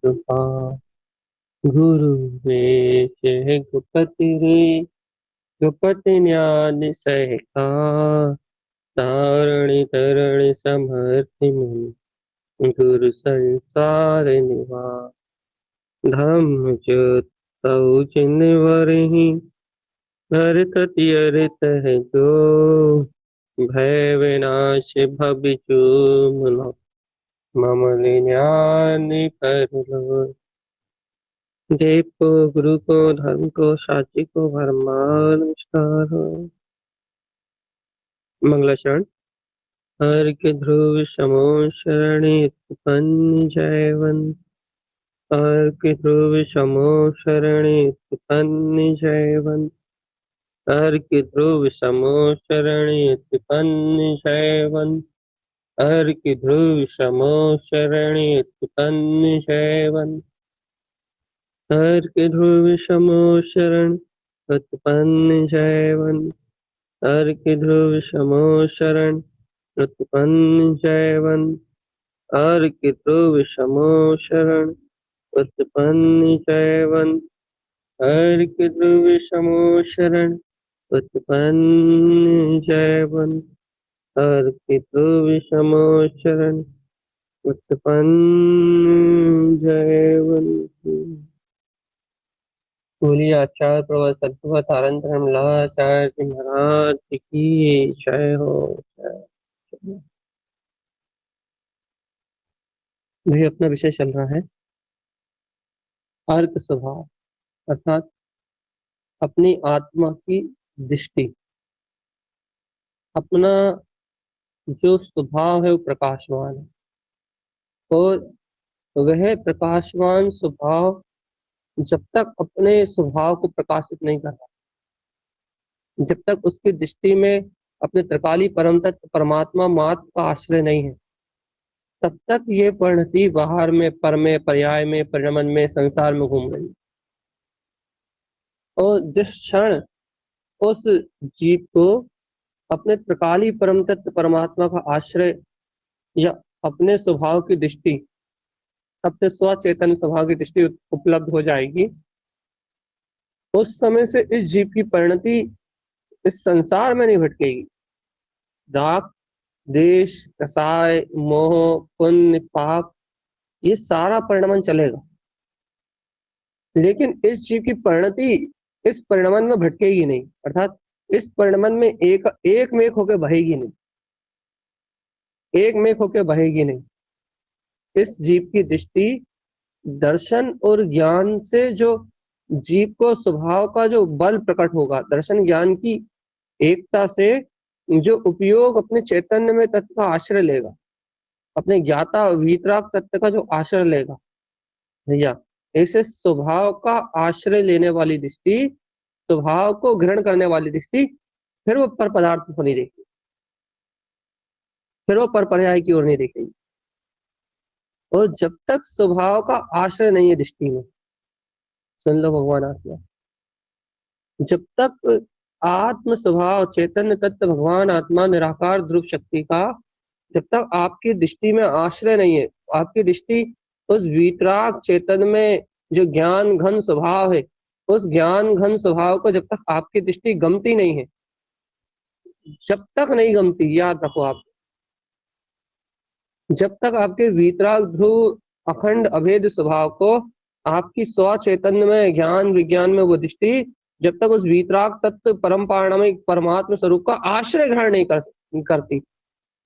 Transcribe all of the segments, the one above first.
कृपा गुरु रे गुपति रे गुपति न्याय सहका तारणी तरणि समर्थि मन गुरु संसार निवास धम्म ज्योत तऊ जिनवरहि हरकति अरित है जो भय विनाश भविचु मम ज्ञान कर लो देव को गुरु को धर्म को साची को भरमान नमस्कार हो। मंगलाचरण हर के ध्रुव समो शरणि उत्पन्न जयवंत हर के ध्रुव समो शरणि उत्पन्न जयवंत हर के ध्रुव समो शरणि उत्पन्न जयवंत हर के ध्रुव समो शरणि उत्पन्न जयवंत हर के ध्रुव समो शरण उत्पन्न जयवंत हर के ध्रुव समो शरण उत्पन्न जयवंत हर के ध्रुव समो शरण उत्पन्न जयवंत हर के ध्रुव समो शरण उत्पन्न जयवंत हर के ध्रुव समो शरण उत्पन्न जयवंत। बोलिए आचार्य प्रवर सद्भव तारण आचार्य जी महाराज की जय हो। जय। भाई अपना विषय चल रहा है अर्क स्वभाव अर्थात अपनी आत्मा की दृष्टि। अपना जो स्वभाव है वो प्रकाशवान है और वह प्रकाशवान स्वभाव जब तक अपने स्वभाव को प्रकाशित नहीं कर रहा, जब तक उसकी दृष्टि में अपने त्रिकाली परम तत्व परमात्मा मात्र का आश्रय नहीं है, तब तक ये परिणति बाहर में पर में पर्याय में परिणमन में संसार में घूम रही है। और जिस क्षण उस जीव को अपने त्रिकाली परम तत्व परमात्मा का आश्रय या अपने स्वभाव की दृष्टि, अपने स्वचेतन स्वभाव की दृष्टि उपलब्ध हो जाएगी, उस समय से इस जीव की परिणति इस संसार में नहीं भटकेगी। राग देश कसाय मोह पुण्य पाप ये सारा परिणमन चलेगा, लेकिन इस जीव की परिणति इस परिणमन में भटकेगी नहीं, अर्थात इस परिणमन में एक में एक होकर बहेगी नहीं, एक में एक होकर बहेगी नहीं। इस जीव की दृष्टि दर्शन और ज्ञान से जो जीव को स्वभाव का जो बल प्रकट होगा, दर्शन ज्ञान की एकता से जो उपयोग अपने चैतन्य में तत्व का आश्रय लेगा, अपने ज्ञाता वीतराग तत्व का जो आश्रय लेगा, भैया ऐसे स्वभाव का आश्रय लेने वाली दृष्टि, स्वभाव को ग्रहण करने वाली दृष्टि, फिर वो पर पदार्थ को नहीं देखेगी, फिर वो पर पर्याय की ओर नहीं देखेगी। और जब तक स्वभाव का आश्रय नहीं है दृष्टि में, सुन लो भगवान आत्मा, जब तक आत्म स्वभाव चैतन्य तत्व भगवान आत्मा निराकार ध्रुव शक्ति का जब तक आपकी दृष्टि में आश्रय नहीं है, आपकी दृष्टि उस वीतराग चेतन में जो ज्ञान घन स्वभाव है, उस ज्ञान घन स्वभाव को जब तक आपकी दृष्टि गमती नहीं है, जब तक नहीं गमती, याद रखो आप, जब तक आपके वीतराग ध्रुव अखंड अभेद स्वभाव को आपकी स्व चैतन्य में ज्ञान विज्ञान में वो दृष्टि जब तक उस वीतराग तत्व परम पारणमिक परमात्म स्वरूप का आश्रय ग्रहण नहीं करती,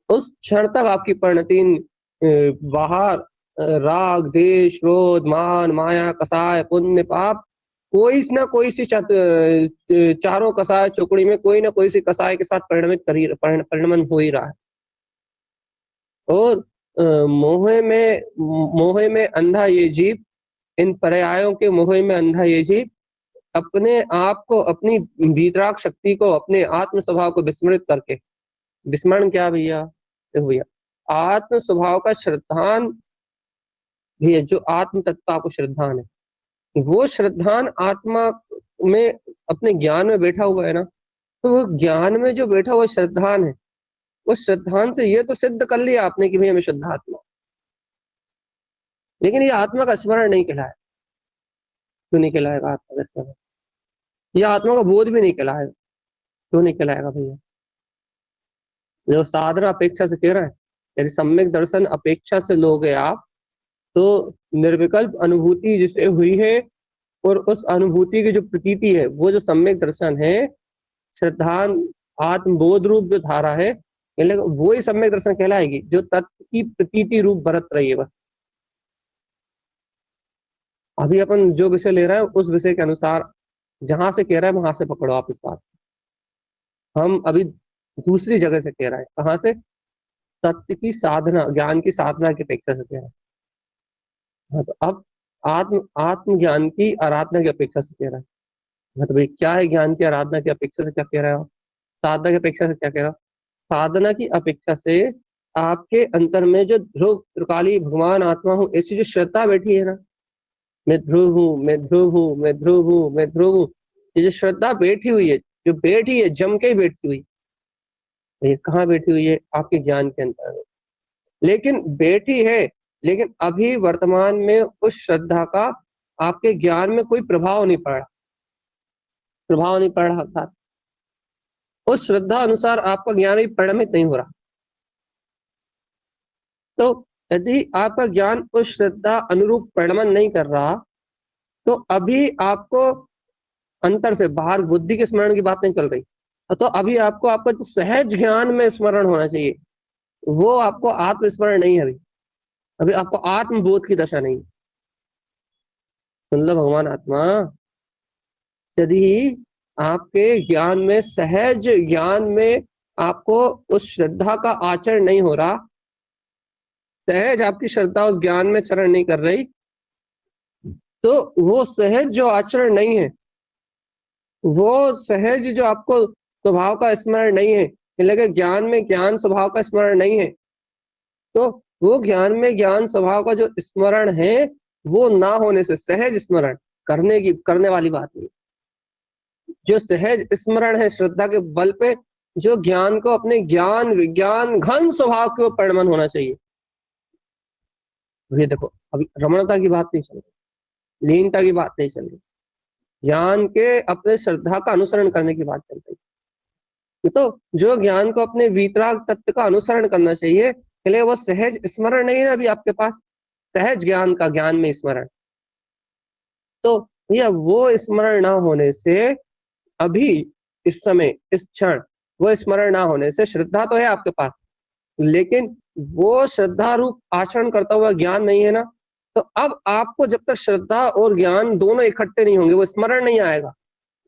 उस क्षण तक आपकी परिणति बाहर राग देश क्रोध मान माया कसाय पुण्य पाप कोई ना कोई सी चारों कसाय चौकड़ी में कोई ना कोई सी कसाय के साथ परिणमन हो ही रहा है। और मोह में अंधा ये जीव, इन पर्यायों के मोह में अंधा ये जीव अपने आप को अपनी वीतराग शक्ति को अपने आत्म स्वभाव को विस्मृत करके, विस्मरण क्या भैया, देखो भैया आत्म स्वभाव का श्रद्धान भैया जो आत्म तत्व आपको श्रद्धान है, वो श्रद्धान आत्मा में अपने ज्ञान में बैठा हुआ है ना, तो वो ज्ञान में जो बैठा हुआ श्रद्धान है, उस श्रद्धान से ये तो सिद्ध कर लिया आपने कि भैया मैं शुद्धात्मा, लेकिन ये आत्मा का स्मरण नहीं कहलाया। क्यों नहीं कहलाएगा आत्मा का स्मरण? ये आत्मा का बोध भी नहीं कहलाएगा। क्यों नहीं कहलाएगा भैया? जो साधना अपेक्षा से कह रहा है, यदि सम्यक दर्शन अपेक्षा से लोगे आप, तो निर्विकल्प अनुभूति जिसे हुई है और उस अनुभूति की जो प्रतीति है, वो जो सम्यक दर्शन है, श्रद्धान आत्मबोध रूप जो धारा है, वो ही सम्यक दर्शन कहलाएगी, जो तत्व की प्रतीति रूप बरत रही है। बस अभी अपन जो विषय ले रहे हैं उस विषय के अनुसार जहां से कह रहा है वहां से पकड़ो आप इस बात। हम अभी दूसरी जगह से कह रहे हैं। कहां से? सत्य की साधना, ज्ञान की साधना की अपेक्षा से कह रहे हैं। हाँ, तो अब आत्मज्ञान की आराधना की अपेक्षा से कह रहा है। हाँ, तो भाई क्या है ज्ञान की आराधना की अपेक्षा से, क्या कह रहा है? साधना की अपेक्षा से क्या कह रहा है? साधना की अपेक्षा से आपके अंतर में जो ध्रुव त्रिकाली भगवान आत्मा हूँ ऐसी जो श्रद्धा बैठी है ना, मैं ध्रुव हूँ, मैं ध्रुव हूँ, मैं ध्रुव हूँ, मैं ध्रुव हूँ, ये जो श्रद्धा बैठी हुई है, जो बैठी है जम के ही बैठी हुई, ये कहाँ बैठी हुई है? आपके ज्ञान के अंतर में। लेकिन बैठी है, लेकिन अभी वर्तमान में उस श्रद्धा का आपके ज्ञान में कोई प्रभाव नहीं पड़ रहा। प्रभाव नहीं पड़ रहा अर्थात उस श्रद्धा अनुसार आपका ज्ञान भी परिणमित नहीं हो रहा। तो यदि आपका ज्ञान उस श्रद्धा अनुरूप परिणमन नहीं कर रहा, तो अभी आपको अंतर से बाहर बुद्धि के स्मरण की बात नहीं चल रही। तो अभी आपको आपका जो सहज ज्ञान में स्मरण होना चाहिए, वो आपको आत्मस्मरण नहीं है। अभी अभी आपको आत्मबोध की दशा नहीं। सुन लो भगवान आत्मा, यदि आपके ज्ञान में, सहज ज्ञान में आपको उस श्रद्धा का आचरण नहीं हो रहा, सहज आपकी श्रद्धा उस ज्ञान में चरण नहीं कर रही, तो वो सहज जो आचरण नहीं है, वो सहज जो आपको स्वभाव का स्मरण नहीं है, लगे ज्ञान में ज्ञान स्वभाव का स्मरण नहीं है, तो वो ज्ञान में ज्ञान स्वभाव का जो स्मरण है, वो ना होने से सहज स्मरण करने वाली बात नहीं। जो सहज स्मरण है श्रद्धा के बल पे, जो ज्ञान को अपने ज्ञान विज्ञान घन स्वभाव के परिणमन होना चाहिए। ये देखो, अभी रमणता की बात नहीं चल रही, लीनता की बात नहीं चल रही, ज्ञान के अपने श्रद्धा का अनुसरण करने की बात चल रही। तो जो ज्ञान को अपने वीतराग तत्व का अनुसरण करना चाहिए, इसलिए वो सहज स्मरण नहीं है अभी आपके पास, सहज ज्ञान का ज्ञान में स्मरण। तो यह वो स्मरण ना होने से, अभी इस समय इस क्षण वो स्मरण ना होने से, श्रद्धा तो है आपके पास, लेकिन वो श्रद्धा रूप आचरण करता हुआ ज्ञान नहीं है ना। तो अब आपको जब तक श्रद्धा और ज्ञान दोनों इकट्ठे नहीं होंगे, वो स्मरण नहीं आएगा,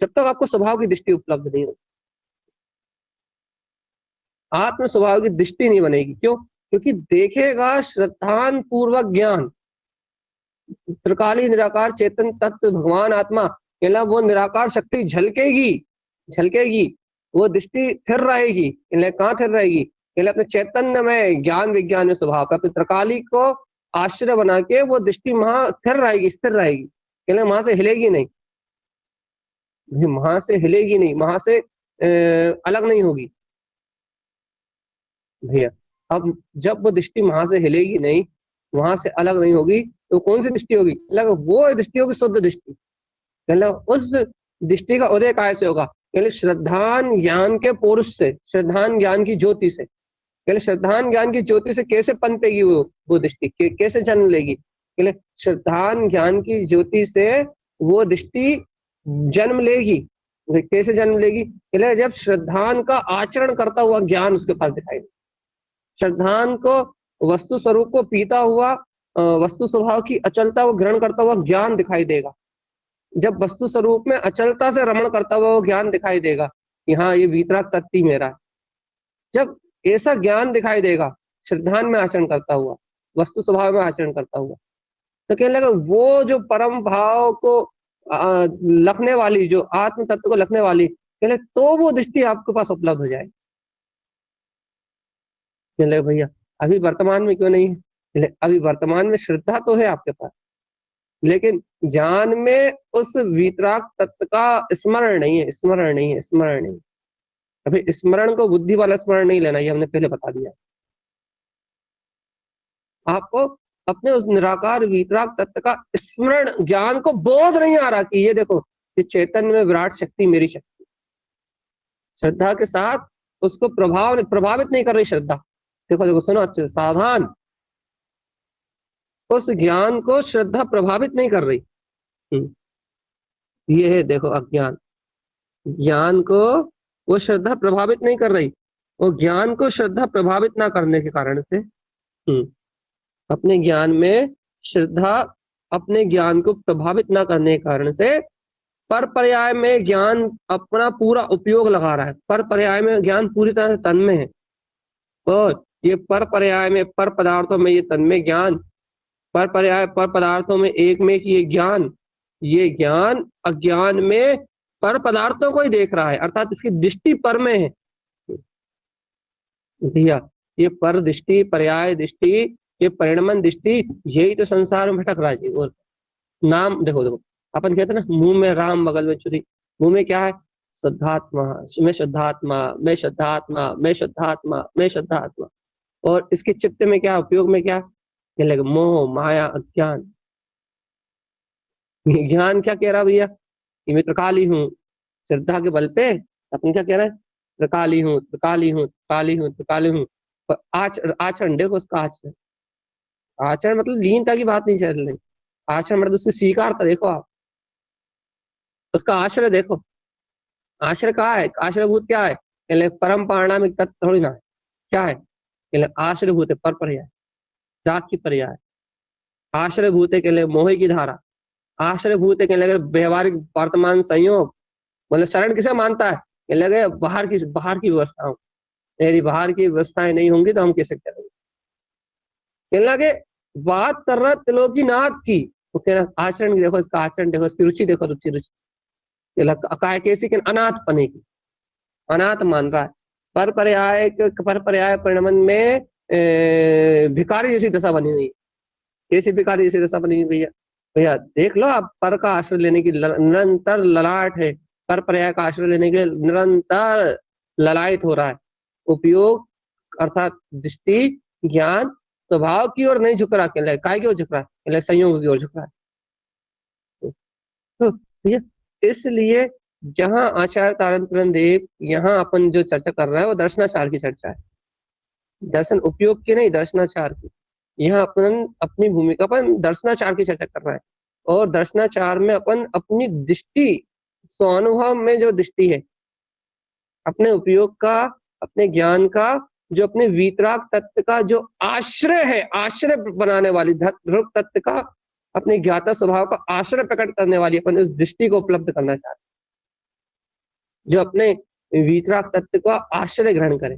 जब तक आपको स्वभाव की दृष्टि उपलब्ध नहीं होगी, आत्म स्वभाव की दृष्टि नहीं बनेगी। क्यों? क्योंकि देखेगा श्रद्धान पूर्वक ज्ञान, त्रिकाली निराकार चेतन तत्व भगवान आत्मा, वो निराकार शक्ति झलकेगी, झलकेगी, वो दृष्टि स्थिर रहेगी। कहाँ स्थिर रहेगी? अपने चैतन्य में ज्ञान विज्ञान में स्वभाव का, अपने त्रिकाली को आश्रय बना के वो दृष्टि वहां स्थिर रहेगी, स्थिर रहेगी, वहां से हिलेगी नहीं, वहां से हिलेगी नहीं, वहां से अलग नहीं होगी भैया। अब जब वो दृष्टि वहां से हिलेगी नहीं, वहां से अलग नहीं होगी, तो कौन सी दृष्टि होगी? वो दृष्टि होगी शुद्ध दृष्टि। उस दृष्टि का उदय काय से होगा? श्रद्धान ज्ञान के पुरुष से, श्रद्धान ज्ञान की ज्योति से। श्रद्धान ज्ञान की ज्योति से कैसे पनपेगी वो दृष्टि, कैसे जन्म लेगी? श्रद्धान ज्ञान की ज्योति से वो दृष्टि जन्म लेगी। कैसे जन्म लेगी? जब श्रद्धान का आचरण करता हुआ ज्ञान उसके पास दिखाई दे, श्रद्धान को वस्तु स्वरूप को पीता हुआ, वस्तु स्वभाव की अचलता को ग्रहण करता हुआ ज्ञान दिखाई देगा। जब वस्तु स्वरूप में अचलता से रमण करता हुआ वो ज्ञान दिखाई देगा कि हाँ, ये वीतराग तत्व मेरा है, जब ऐसा ज्ञान दिखाई देगा श्रद्धान में आचरण करता हुआ, वस्तु स्वभाव में आचरण करता हुआ, तो कहने लगा वो जो परम भाव को लखने वाली, जो आत्म तत्व को लखने वाली, कहने तो वो दृष्टि आपके पास उपलब्ध हो जाएगी। कहने लगे भैया अभी वर्तमान में क्यों नहीं है? अभी वर्तमान में श्रद्धा तो है आपके पास, लेकिन ज्ञान में उस वीतराग तत्व का स्मरण नहीं है, स्मरण नहीं है, स्मरण नहीं। अभी स्मरण को बुद्धि वाला स्मरण नहीं लेना, ये हमने पहले बता दिया आपको। अपने उस निराकार वीतराग तत्व का स्मरण, ज्ञान को बोध नहीं आ रहा कि ये देखो ये चैतन्य में विराट शक्ति मेरी शक्ति। श्रद्धा के साथ उसको प्रभावित नहीं कर रही श्रद्धा। देखो देखो सुनो अच्छे से, सावधान, उस ज्ञान को श्रद्धा प्रभावित नहीं कर रही। ये है देखो अज्ञान, ज्ञान को वो श्रद्धा प्रभावित नहीं कर रही। वो ज्ञान को श्रद्धा प्रभावित ना करने के कारण से अपने ज्ञान में श्रद्धा, अपने ज्ञान को प्रभावित ना करने के कारण से पर पर्याय में ज्ञान अपना पूरा उपयोग लगा रहा है। पर पर्याय में ज्ञान पूरी तरह से तन्मय है, और ये पर पर्याय में पर पदार्थों में ये तन्मय ज्ञान, पर पर्याय पर पदार्थों में एक में कि ये ज्ञान अज्ञान में पर पदार्थों को ही देख रहा है, अर्थात इसकी दृष्टि पर में है भैया। ये पर दृष्टि, पर्याय दृष्टि, ये परिणमन दृष्टि, यही तो संसार में भटक रहा है जी। और नाम देखो देखो, अपन कहते हैं ना मुंह में राम बगल में छुरी, मुंह में क्या है? शुद्धात्मा, मैं शुद्धात्मा, मैं शुद्धात्मा, मैं शुद्धात्मा, मैं शुद्धात्मा। और इसके चित्त में क्या, उपयोग में क्या? मोह माया अज्ञान। ज्ञान क्या कह रहा भैया कि मैं त्रिकाली हूँ, श्रद्धा के बल पे अपन क्या कह रहे हैं? त्रिकाली हूँ, त्रिकाली हूँ, त्रिकाली हूँ, त्रिकाली हूँ। आचरण देखो उसका, आचरण, आचरण मतलब लीनता की बात नहीं चल रही, आचरण मतलब उसकी स्वीकारता देखो आप, उसका आश्रय देखो। आश्रय कहाँ है? आश्रयभूत क्या है? परम पारणामिक तत्व थोड़ी ना है, क्या है? आश्रयभूत है पर पर्याय, जाग की पर्याय। आश्रयभूत है के मोह की धारा, आश्रयभूत है के व्यवहारिक वर्तमान संयोग। मतलब शरण किसे मानता है? लगे बाहर की व्यवस्थाओं, यदि बाहर की व्यवस्थाएं नहीं होंगी तो हम कैसे करेंगे? कहने लगे बात कर रहा त्रिलोकीनाथ की, तो कहना आचरण देखो, इसका आचरण देखो, इसकी रुचि देखो, रुचि कैसी के अनाथ पने की, अनाथ मान रहा है। पर पर्याय परिणमन में भिखारी जैसी दशा बनी हुई है। कैसी भिखारी जैसी दशा बनी हुई भैया? भैया देख लो आप, पर का आश्रय लेने की निरंतर ललाट है, पर पर्याय का आश्रय लेने के लिए निरंतर ललायित हो रहा है। उपयोग अर्थात दृष्टि ज्ञान स्वभाव की ओर नहीं झुक रहा, काय की ओर झुक रहा है? संयोग की ओर झुक रहा है। तो भैया इसलिए जहां आचार्य तारतम्य देव, यहाँ अपन जो चर्चा कर रहे हैं वो दर्शनाचार की चर्चा है, दर्शन उपयोग की नहीं, दर्शनाचार की। यहाँ अपन अपनी भूमिका पर दर्शनाचार की चर्चा कर रहे हैं, और दर्शनाचार में अपन अपनी दृष्टि, स्वानुभव में जो दृष्टि है, अपने उपयोग का, अपने ज्ञान का, जो अपने वीतराग तत्व का जो आश्रय है, आश्रय बनाने वाली ध्रुव तत्व का, अपने ज्ञाता स्वभाव का आश्रय प्रकट करने वाली अपन उस दृष्टि को उपलब्ध करना चाहते हैं, जो अपने वीतराग तत्व का आश्रय ग्रहण करे।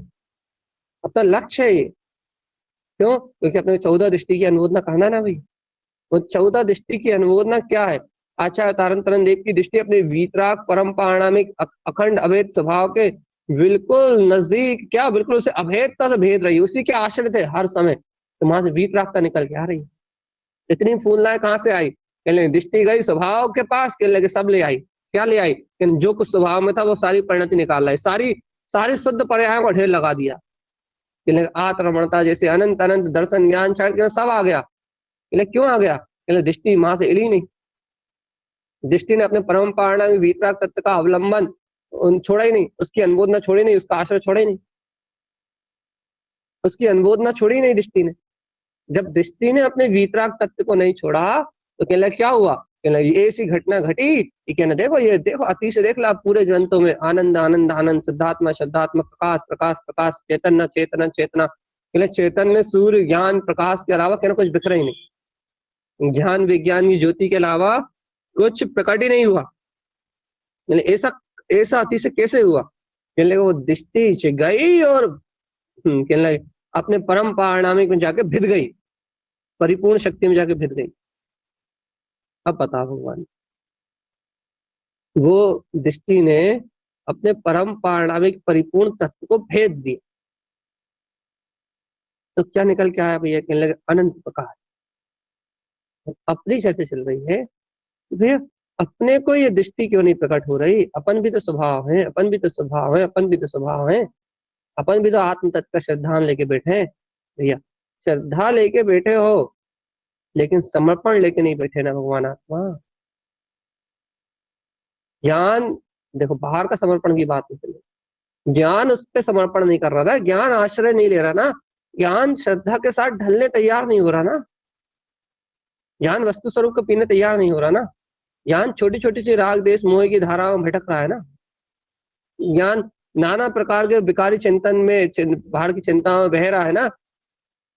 अपना लक्ष्य है ये। क्यों? क्योंकि अपने 14 दृष्टि की अनुमोदना कहना ना भाई, वो 14 दृष्टि की अनुमोदना क्या है? आचार्य तारतम्य देव की दृष्टि अपने वीतराग परम पारणामिक अखंड अभेद स्वभाव के बिल्कुल नजदीक, क्या बिल्कुल उसे अभेदता से भेद रही, उसी के आश्रय थे हर समय। तो वहां से वीतरागता निकल के आ रही। इतनी फूलनाएं कहाँ से आई? दृष्टि गई स्वभाव के पास, के सब ले आई। क्या ले आई? जो कुछ स्वभाव में था वो सारी परिणति निकाल लाई, सारी सारी शुद्ध पर्यायों का ढेर लगा दिया। आत्मरमणता जैसे अनंत अनंत दर्शन ज्ञान क्षण सब आ गया। क्यों आ गया? दृष्टि वहां से हिली नहीं। दृष्टि ने अपने परम पारणामिक वीतराग तत्व का अवलंबन छोड़ा ही नहीं, उसकी अनुमोदना छोड़ी नहीं, उसका आश्रय छोड़ा ही नहीं, उसकी अनुमोदना छोड़ी नहीं दृष्टि ने। जब दृष्टि ने अपने वीतराग तत्व को नहीं छोड़ा तो कहने लगा क्या हुआ? कहने लगा ऐसी घटना घटी कि कहना देखो, ये देखो अति से देख लो आप पूरे ग्रंथों में, आनंद आनंद आनंद, शुद्धात्मा शुद्धात्मा, प्रकाश प्रकाश प्रकाश, चैतन्य चेतना चेतना। चैतन्य सूर्य ज्ञान प्रकाश के अलावा कहना कुछ बिखरा ही नहीं, ज्ञान विज्ञान की ज्योति के अलावा कुछ प्रकट ही नहीं हुआ। ऐसा ऐसा अति से कैसे हुआ? कहने लगे वो दृष्टि से गई और कहने लगे अपने परम पारणामिक में जाके भिद गई, परिपूर्ण शक्ति में जाके भिद गई। अब बताओ भगवान, वो दृष्टि ने अपने परम पारणामिक परिपूर्ण तत्व को भेद दिया, तो क्या निकल के आया भैया? कहने लगे अनंत प्रकाश। अपनी चर्चा चल रही है भैया, अपने को ये दृष्टि क्यों नहीं प्रकट हो रही? अपन भी तो स्वभाव है, अपन भी तो स्वभाव है, अपन भी तो स्वभाव है, अपन भी तो आत्म तत्व का श्रद्धा लेके बैठे हैं भैया। श्रद्धा लेके बैठे हो लेकिन समर्पण लेके नहीं बैठे ना भगवान आत्मा। ज्ञान, देखो बाहर का समर्पण की बात नहीं चल रही, ज्ञान उस पे समर्पण नहीं कर रहा था, ज्ञान आश्रय नहीं ले रहा ना, ज्ञान श्रद्धा के साथ ढलने तैयार नहीं हो रहा ना, ज्ञान वस्तु स्वरूप को पीने तैयार नहीं हो रहा ना, ज्ञान छोटी छोटी सी राग देश मोह की धाराओं में भटक रहा है ना, ज्ञान नाना प्रकार के विकारी चिंतन में बाहर की चिंताओं में बह रहा है ना,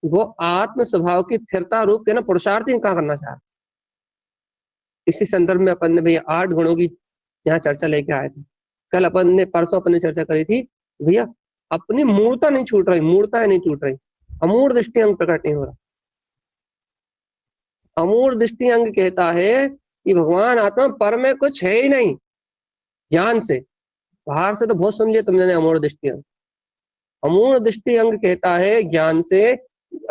वो आत्म स्वभाव की स्थिरता रूप के ना पुरुषार्थ ही कहाँ करना चाह रहा। इसी संदर्भ में अपन ने भैया 8 गुणों की यहाँ चर्चा लेके आए थे। कल अपन ने, परसों अपन ने चर्चा करी थी भैया, अपनी मूर्ता नहीं छूट रही, मूर्ताएं नहीं छूट रही, अमूर्त दृष्टि अंग प्रकट नहीं हो रहा। अमूर्त दृष्टि अंग कहता है कि भगवान आत्मा पर में कुछ है ही नहीं, ज्ञान से। बाहर से तो बहुत सुन लिया तुमने अमूर्त दृष्टि अंग। अमूर्त दृष्टि अंग कहता है ज्ञान से,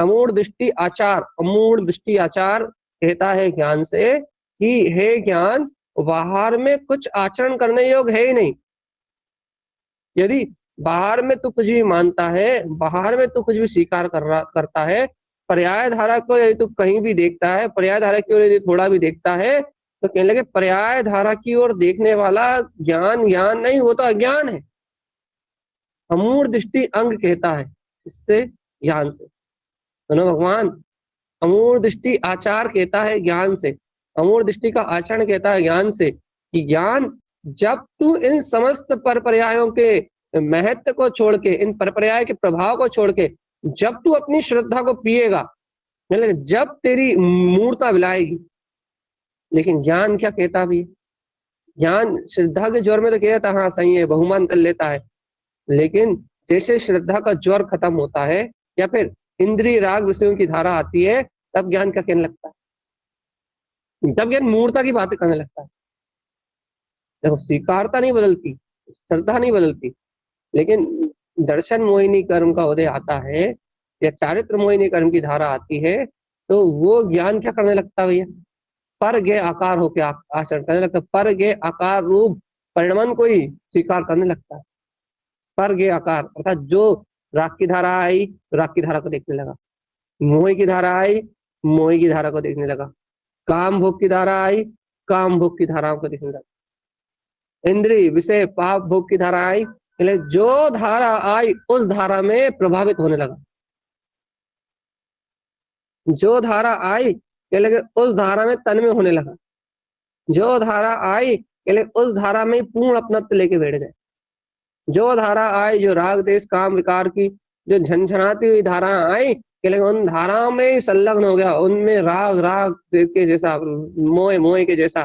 अमूर्त दृष्टि आचार, अमूर्त दृष्टि आचार कहता है ज्ञान से कि हे ज्ञान, बाहर में कुछ आचरण करने योग्य है ही नहीं। यदि बाहर में तू कुछ भी मानता है, बाहर में तू कुछ भी स्वीकार करता है, पर्याय धारा को यदि तू कहीं भी देखता है, पर्याय धारा की ओर यदि थोड़ा भी देखता है, तो कहने लगे पर्याय धारा की ओर देखने वाला ज्ञान ज्ञान नहीं, वो तो अज्ञान है। अमूर्त दृष्टि अंग कहता है इससे, ज्ञान से। सुनो भगवान, अमूर्त दृष्टि आचार कहता है ज्ञान से, अमूर्त दृष्टि का आचरण कहता है ज्ञान से, कि ज्ञान जब तू इन समस्त पर पर्यायों के महत्व को छोड़ के, इन पर पर्याय के प्रभाव को छोड़ के, जब तू अपनी श्रद्धा को पिएगा, जब तेरी मूर्ता विलाएगी। लेकिन ज्ञान क्या कहता भी, ज्ञान श्रद्धा के जोर में तो कहता हाँ सही है, बहुमान कर लेता है, लेकिन जैसे श्रद्धा का ज्वर खत्म होता है या फिर इंद्रिय राग विषयों की धारा आती है, तब ज्ञान क्या कहने लगता है, तब ज्ञान मूर्ता की बातें करने लगता है। देखो स्वीकारता नहीं बदलती, श्रद्धा नहीं बदलती, लेकिन दर्शन मोहिनी कर्म का उदय आता है या चारित्र मोहिनी कर्म की धारा आती है, तो वो ज्ञान क्या करने लगता है भैया, पर गे आकार होके आचरण करने लगता है, पर गे आकार रूप परिणमन को ही स्वीकार करने लगता है। पर गे आकार अर्थात जो राग की धारा आई, राग की धारा को देखने लगा, मोह की धारा आई, मोह की धारा को देखने लगा, काम भोग की धारा आई, काम भोग की धाराओं को देखने लगा, इंद्रिय विषय पाप भोग की धारा आई, जो धारा आई उस धारा में प्रभावित होने लगा, जो धारा आई लगे उस धारा में तन्मय होने लगा, जो धारा आई लगे उस धारा में पूर्ण अपनत्व लेके बैठ गए, जो धारा आई, जो राग देश काम विकार की जो झंझनाती हुई धारा आई, लगे उन धाराओं में ही संलग्न हो गया, उनमें राग राग के जैसा, मोह मोह के जैसा,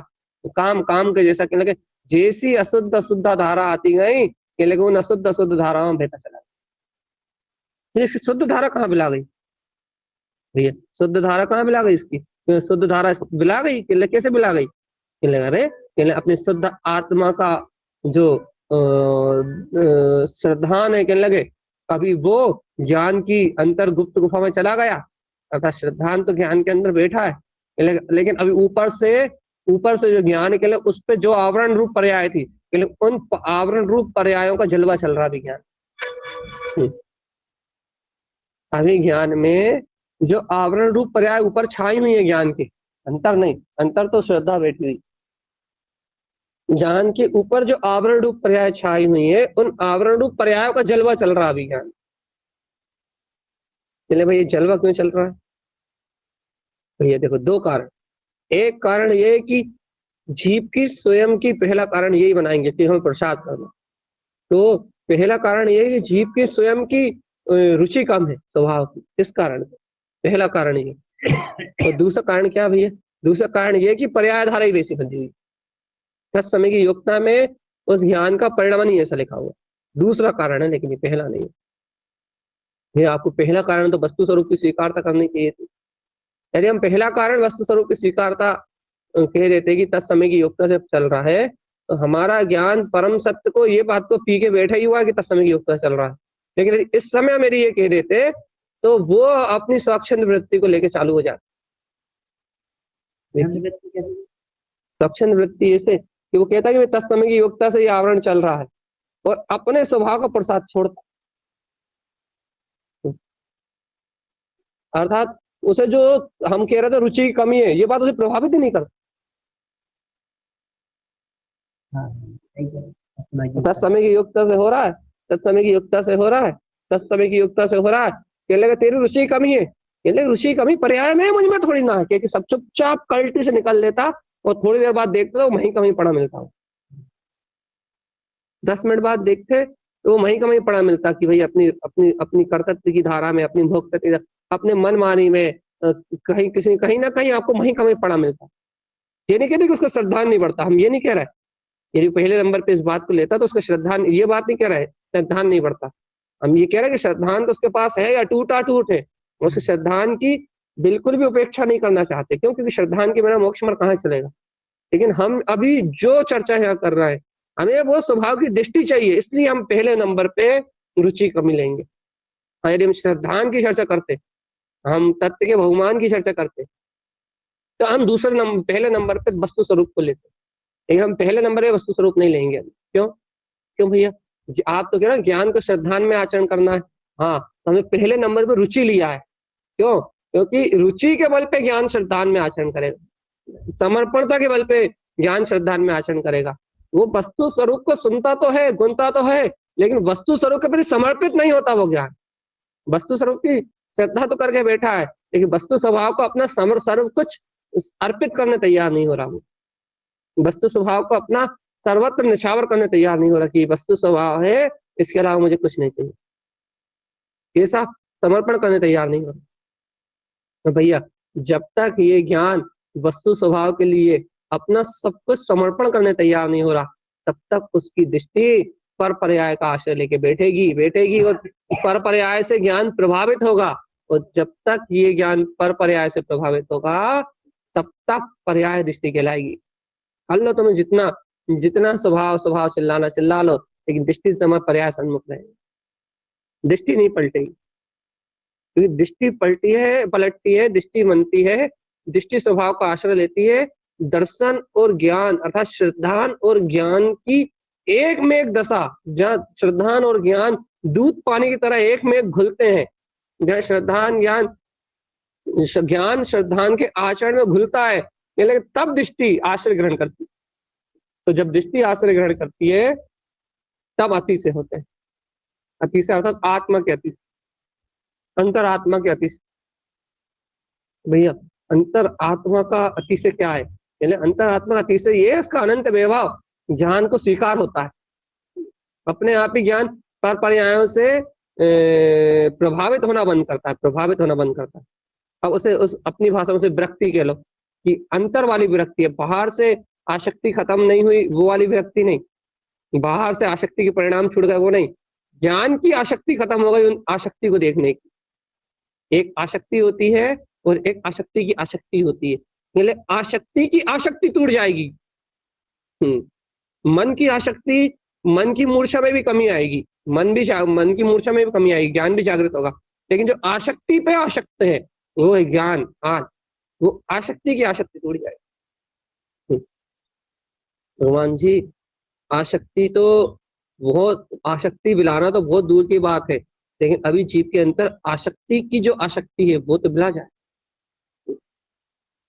काम काम के जैसा, लगे जैसी अशुद्ध अशुद्ध धारा आती गई, लगे उन अशुद्ध अशुद्ध धाराओं में बहता चला गया। शुद्ध धारा कहाँ मिला गई भैया, शुद्ध धारा कहाँ मिला गई इसकी, शुद्ध धारा मिला गई, कैसे मिला गई, अरे अपने शुद्ध आत्मा का जो श्रद्धान है, कहने लगे अभी वो ज्ञान की अंतर गुप्त गुफा में चला गया, अर्थात श्रद्धान तो ज्ञान के अंदर बैठा है, लेकिन अभी ऊपर से जो ज्ञान के लिए उस पर जो आवरण रूप पर्याय थी, उन आवरण रूप पर्यायों का जलवा चल रहा अभी ज्ञान। अभी ज्ञान में जो आवरण रूप पर्याय ऊपर छाई हुई है ज्ञान के, अंतर नहीं, अंतर तो श्रद्धा बैठी हुई, ज्ञान के ऊपर जो आवरण रूप पर्याय छाई हुई है, उन आवरण रूप पर्यायों का जलवा चल रहा अभी ज्ञान। चले भाई ये जलवा क्यों चल रहा है भैया, देखो 2 कारण। एक कारण ये है कि जीव की स्वयं की, पहला कारण यही बनाएंगे कि हमें प्रसाद करना, तो पहला कारण ये है कि जीव की स्वयं की रुचि कम है स्वभाव की, इस कारण से पहला कारण ये। और दूसरा कारण क्या भैया, दूसरा कारण ये कि पर्याय धारा ही वैसी बनी हुई, समय की योग्यता में उस ज्ञान का परिणाम नहीं ऐसा लिखा हुआ, दूसरा कारण है, लेकिन ये पहला नहीं है। ये आपको पहला कारण तो वस्तु स्वरूप की स्वीकारता करनी चाहिए थी। यदि हम पहला कारण वस्तु स्वरूप की स्वीकारता कह देते कि तत्समय की योग्यता से चल रहा है, तो हमारा ज्ञान परम सत्य को, ये बात को पी के बैठा ही हुआ कि तत्समय की योग्यता चल रहा है, लेकिन इस समय मेरी ये कह देते तो वो अपनी स्वच्छंद वृत्ति को लेके चालू हो जाता। स्वच्छंद वृत्ति ऐसे कि वो कहता है कि तत्समय की योग्यता से ये आवरण चल रहा है, और अपने स्वभाव का प्रसाद छोड़ता, अर्थात उसे जो हम कह रहे थे रुचि की कमी है, ये बात उसे प्रभावित ही नहीं करती। तत्समय की युक्ता से हो रहा है, तत्समय की युक्ता से हो रहा है, तत्समय की युक्ता से हो रहा है। कह लेगा तेरी रुचि की कमी है, कह लेगा रुचि की कमी पर्याय में मुझ में थोड़ी ना है, क्योंकि सब चुपचाप कल्टी से निकल लेता और थोड़ी देर बाद देखते तो वहीं कहीं पड़ा मिलता हूँ। 10 मिनट बाद देखते तो वहीं कहीं पड़ा मिलता कि भाई अपनी अपनी अपनी कर्तव्य की धारा में, अपनी भोक्तव्य, अपने मनमानी में कहीं किसी कहीं ना कहीं आपको वहीं कहीं पड़ा मिलता। ये नहीं कहते कि उसका श्रद्धा नहीं बढ़ता, हम ये नहीं कह रहे। यदि पहले नंबर पे इस बात को लेता तो उसका श्रद्धा, ये बात नहीं कह रहे श्रद्धान नहीं बढ़ता। हम ये कह रहे हैं कि श्रद्धान तो उसके पास है या टूटा टूट है, उस श्रद्धान की बिल्कुल भी उपेक्षा नहीं करना चाहते। क्यों? क्योंकि श्रद्धान के बिना मोक्ष मार्ग कहाँ चलेगा। लेकिन हम अभी जो चर्चा यहाँ कर रहे हैं, हमें वो स्वभाव की दृष्टि चाहिए, इसलिए हम पहले नंबर पे रुचि कमी लेंगे। यदि हम श्रद्धान की चर्चा करते, हम तत्व के बहुमान की चर्चा करते, तो हम दूसरे नंबर पहले नंबर पे वस्तु स्वरूप को लेते। लेकिन हम पहले नंबर पे वस्तु स्वरूप नहीं लेंगे। क्यों? क्यों भैया? आप तो कह रहे ज्ञान को श्रद्धान में आचरण करना है। हाँ, तो हमने पहले नंबर पे रुचि लिया है। क्यों? क्योंकि रुचि के बल पे ज्ञान श्रद्धान में आचरण करेगा, समर्पणता के बल पे ज्ञान श्रद्धान में आचरण करेगा। वो वस्तु स्वरूप को सुनता तो है, गुनता तो है, लेकिन वस्तु स्वरूप के प्रति समर्पित नहीं होता वो ज्ञान। वस्तु स्वरूप की श्रद्धा तो करके बैठा है, लेकिन वस्तु स्वभाव को अपना सर्व कुछ अर्पित करने तैयार नहीं हो रहा। वो वस्तु स्वभाव को अपना सर्वत्र निछावर करने तैयार नहीं हो रहा कि वस्तु स्वभाव है, इसके अलावा मुझे कुछ नहीं चाहिए, ऐसा समर्पण करने तैयार नहीं हो रहा। तो भैया जब तक ये ज्ञान वस्तु स्वभाव के लिए अपना सब कुछ समर्पण करने तैयार नहीं हो रहा, तब तक उसकी दृष्टि पर पर्याय का आश्रय लेके बैठेगी और पर पर्याय से ज्ञान प्रभावित होगा। और जब तक ये ज्ञान पर पर्याय से प्रभावित होगा, तब तक पर्याय दृष्टि कहलाएगी। अल्लाह तुम्हें जितना जितना स्वभाव चिल्लाना चिल्ला लो, लेकिन दृष्टि तुम्हारा पर्याय सन्मुख रहेगी, दृष्टि नहीं पलटेगी। क्योंकि दृष्टि पलटती है, दृष्टि मनती है, दृष्टि स्वभाव का आश्रय लेती है। दर्शन और ज्ञान अर्थात श्रद्धान और ज्ञान की एक में एक दशा, जहाँ श्रद्धान और ज्ञान दूध पानी की तरह एक में एक घुलते हैं, जहाँ ज्ञान श्रद्धान के आचरण में घुलता है, लेकिन तब दृष्टि आश्रय ग्रहण करती है। तो जब दृष्टि आश्रय ग्रहण करती है, तब अति से होते हैं। अति से अर्थात आत्मा के अति, अंतरात्मा के अति। भैया अंतर आत्मा का अति से क्या है? अंतरात्मा का अति से ये है उसका अनंत वैभव, ज्ञान को स्वीकार होता है, अपने आप ही ज्ञान पर पर्यायों से प्रभावित होना बंद करता है। अब उसे उस अपनी भाषा में उसे विरक्ति कह लो कि अंतर वाली विरक्ति है, बाहर से आसक्ति खत्म नहीं हुई वो वाली विरक्ति नहीं, बाहर से आसक्ति के परिणाम छूट गए वो नहीं, ज्ञान की आसक्ति खत्म हो गई उन आसक्ति को देखने की। एक आसक्ति होती है और एक आसक्ति की आसक्ति होती है, आसक्ति की आसक्ति टूट जाएगी। मन की आसक्ति, मन की मूर्छा में भी कमी आएगी, मन की मूर्छा में भी कमी आएगी, ज्ञान भी जागृत होगा। लेकिन जो आसक्ति पे आसक्त है वो है ज्ञान, वो आसक्ति की आसक्ति टूट जाएगी। भगवान जी आसक्ति तो बहुत, आसक्ति बिलाना तो बहुत दूर की बात है, लेकिन अभी जीव के अंदर आसक्ति की जो आसक्ति है वो तो बिला जाए।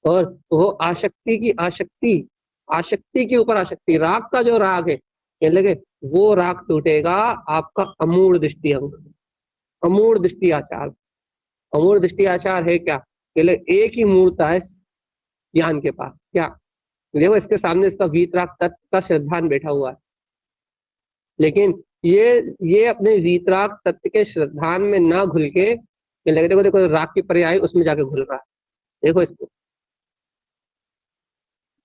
और वो आसक्ति की आसक्ति के ऊपर आसक्ति, राग का जो राग है, कह लगे वो राग टूटेगा आपका अमूढ़ दृष्टि अंग, अमूढ़ दृष्टि आचार। अमूढ़ दृष्टि आचार है क्या? कह लगे एक ही मूर्ता है ज्ञान के पास, क्या? देखो इसके सामने इसका वीतराग तत्व का श्रद्धान बैठा हुआ है, लेकिन ये अपने वीतराग तत्व के श्रद्धान में ना घुल के, देखो देखो राग की पर्याय उसमें जाके घुल रहा है। देखो इसको,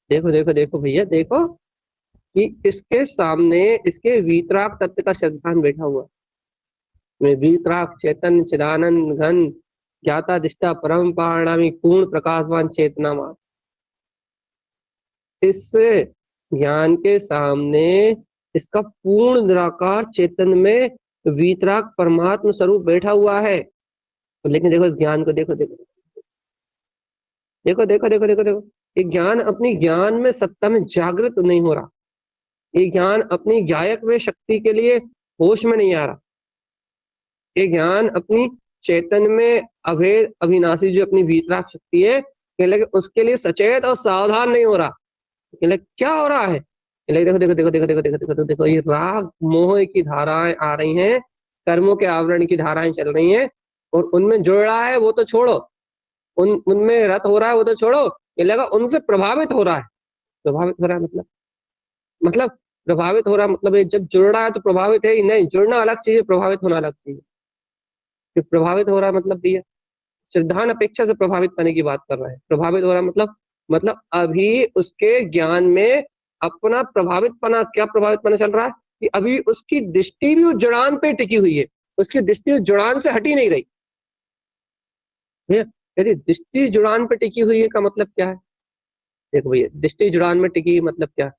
देखो भैया, देखो कि इसके सामने इसके वीतराग तत्व का श्रद्धान बैठा हुआ है। वीतराग चैतन्य चिदानंद घन ज्ञाता दिष्टा परम पारणामी पूर्ण प्रकाशवान चेतना मान। इस ज्ञान के सामने इसका पूर्ण निराकार चेतन में वीतराग परमात्मा स्वरूप बैठा हुआ है। लेकिन देखो इस ज्ञान को, देखो देखो देखो देखो देखो देखो देखो ये ज्ञान अपनी ज्ञान में सत्ता में जागृत नहीं हो रहा, ये ज्ञान अपनी गायक में शक्ति के लिए होश में नहीं आ रहा, ये ज्ञान अपनी चेतन में अभेद अविनाशी जो अपनी वीतराग शक्ति है, कहने लगे उसके लिए सचेत और सावधान नहीं हो रहा। कहने लगे क्या हो रहा है? कहने लगे देखो देखो देखो देखो देखो देखो देखो देखो देखो, ये राग मोह की धाराएं आ रही हैं, कर्मों के आवरण की धाराएं चल रही हैं, और उनमें जुड़ रहा है वो तो छोड़ो, उनमें रत हो रहा है वो तो छोड़ो, ये लगा उनसे प्रभावित हो रहा है। प्रभावित हो रहा है मतलब प्रभावित हो रहा है मतलब ये जब जुड़ रहा है तो प्रभावित है ही नहीं। जुड़ना अलग चीज है, प्रभावित होना अलग चीज है। कि प्रभावित हो रहा है मतलब भी है श्रद्धान अपेक्षा से प्रभावित होने की बात कर रहा है। प्रभावित हो रहा है मतलब अभी उसके ज्ञान में अपना प्रभावितपना, क्या प्रभावितपना चल रहा है कि अभी उसकी दृष्टि भी उस जुड़ान पे टिकी हुई है, उसकी दृष्टि उस जुड़ान से हटी नहीं रही। यदि दृष्टि जुड़ान पे टिकी हुई है का मतलब क्या है? देखो भैया, दृष्टि जुड़ान में टिकी मतलब क्या है?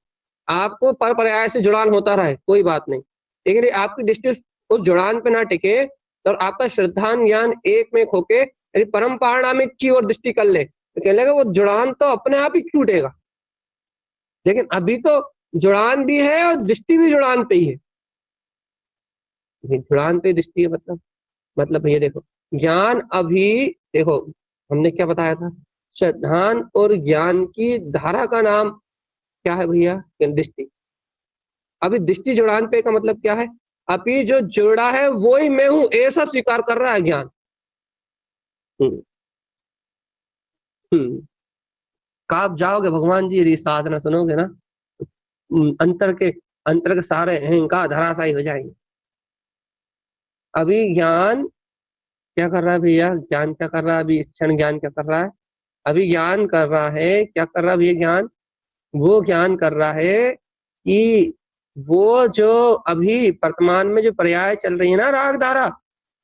आपको पर पर्याय से जुड़ान होता रहे कोई बात नहीं, लेकिन आपकी दृष्टि उस जुड़ान पे ना टिके तो आपका श्रद्धान ज्ञान एक में होके यदि परम पारणामिक की ओर दृष्टि कर ले तो कहने लगे वो जुड़ान तो अपने आप ही छूटेगा। लेकिन अभी तो जुड़ान भी है और दृष्टि भी जुड़ान पे ही है। जुड़ान पे दृष्टि है मतलब भैया देखो, ज्ञान अभी देखो हमने क्या बताया था, श्रद्धान और ज्ञान की धारा का नाम क्या है भैया? दृष्टि। अभी दृष्टि जुड़ान पे का मतलब क्या है? अभी जो जुड़ा है वो ही मैं हूं ऐसा स्वीकार कर रहा है ज्ञान। हम्म हम्म आप जाओगे भगवान जी यदि साधना सुनोगे ना, अंतर के सारे अहंकार धराशायी हो जाएंगे। अभी ज्ञान क्या कर रहा है भैया? ज्ञान क्या कर रहा है अभी? इस क्षण ज्ञान क्या कर रहा है? अभी ज्ञान कर रहा है, क्या कर रहा है भैया? ज्ञान वो ज्ञान कर रहा है कि वो जो अभी वर्तमान में जो पर्याय चल रही है ना राग धारा,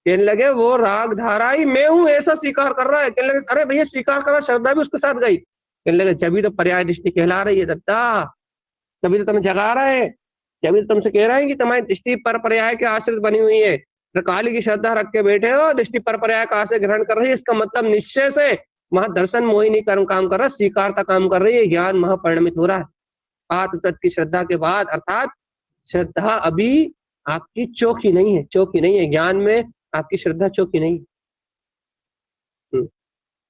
कहने लगे वो राग धारा ही मैं हूं ऐसा स्वीकार कर रहा है। कहने लगे अरे भैया स्वीकार कर रहा, श्रद्धा भी उसके साथ गई। कहने लगे जब तो पर्याय दृष्टि कहला रही है दत्ता, तभी तो तुम्हें जगा रहा है, जब तुमसे कह रहा है कि तुम्हारी दृष्टि पर पर्याय के आश्रित बनी हुई है, काली की श्रद्धा रख के बैठे हो, दृष्टि पर पर्याय का आश्रय ग्रहण कर रही है, इसका मतलब निश्चय से वहां दर्शन मोहिनी कर्म काम कर रहा है, स्वीकारता काम कर रही है, ज्ञान महापरिणमित हो रहा है आत्म तत्व की श्रद्धा के बाद। अर्थात श्रद्धा अभी आपकी चौकी नहीं है, चौकी नहीं है ज्ञान में, आपकी श्रद्धा चौकी नहीं।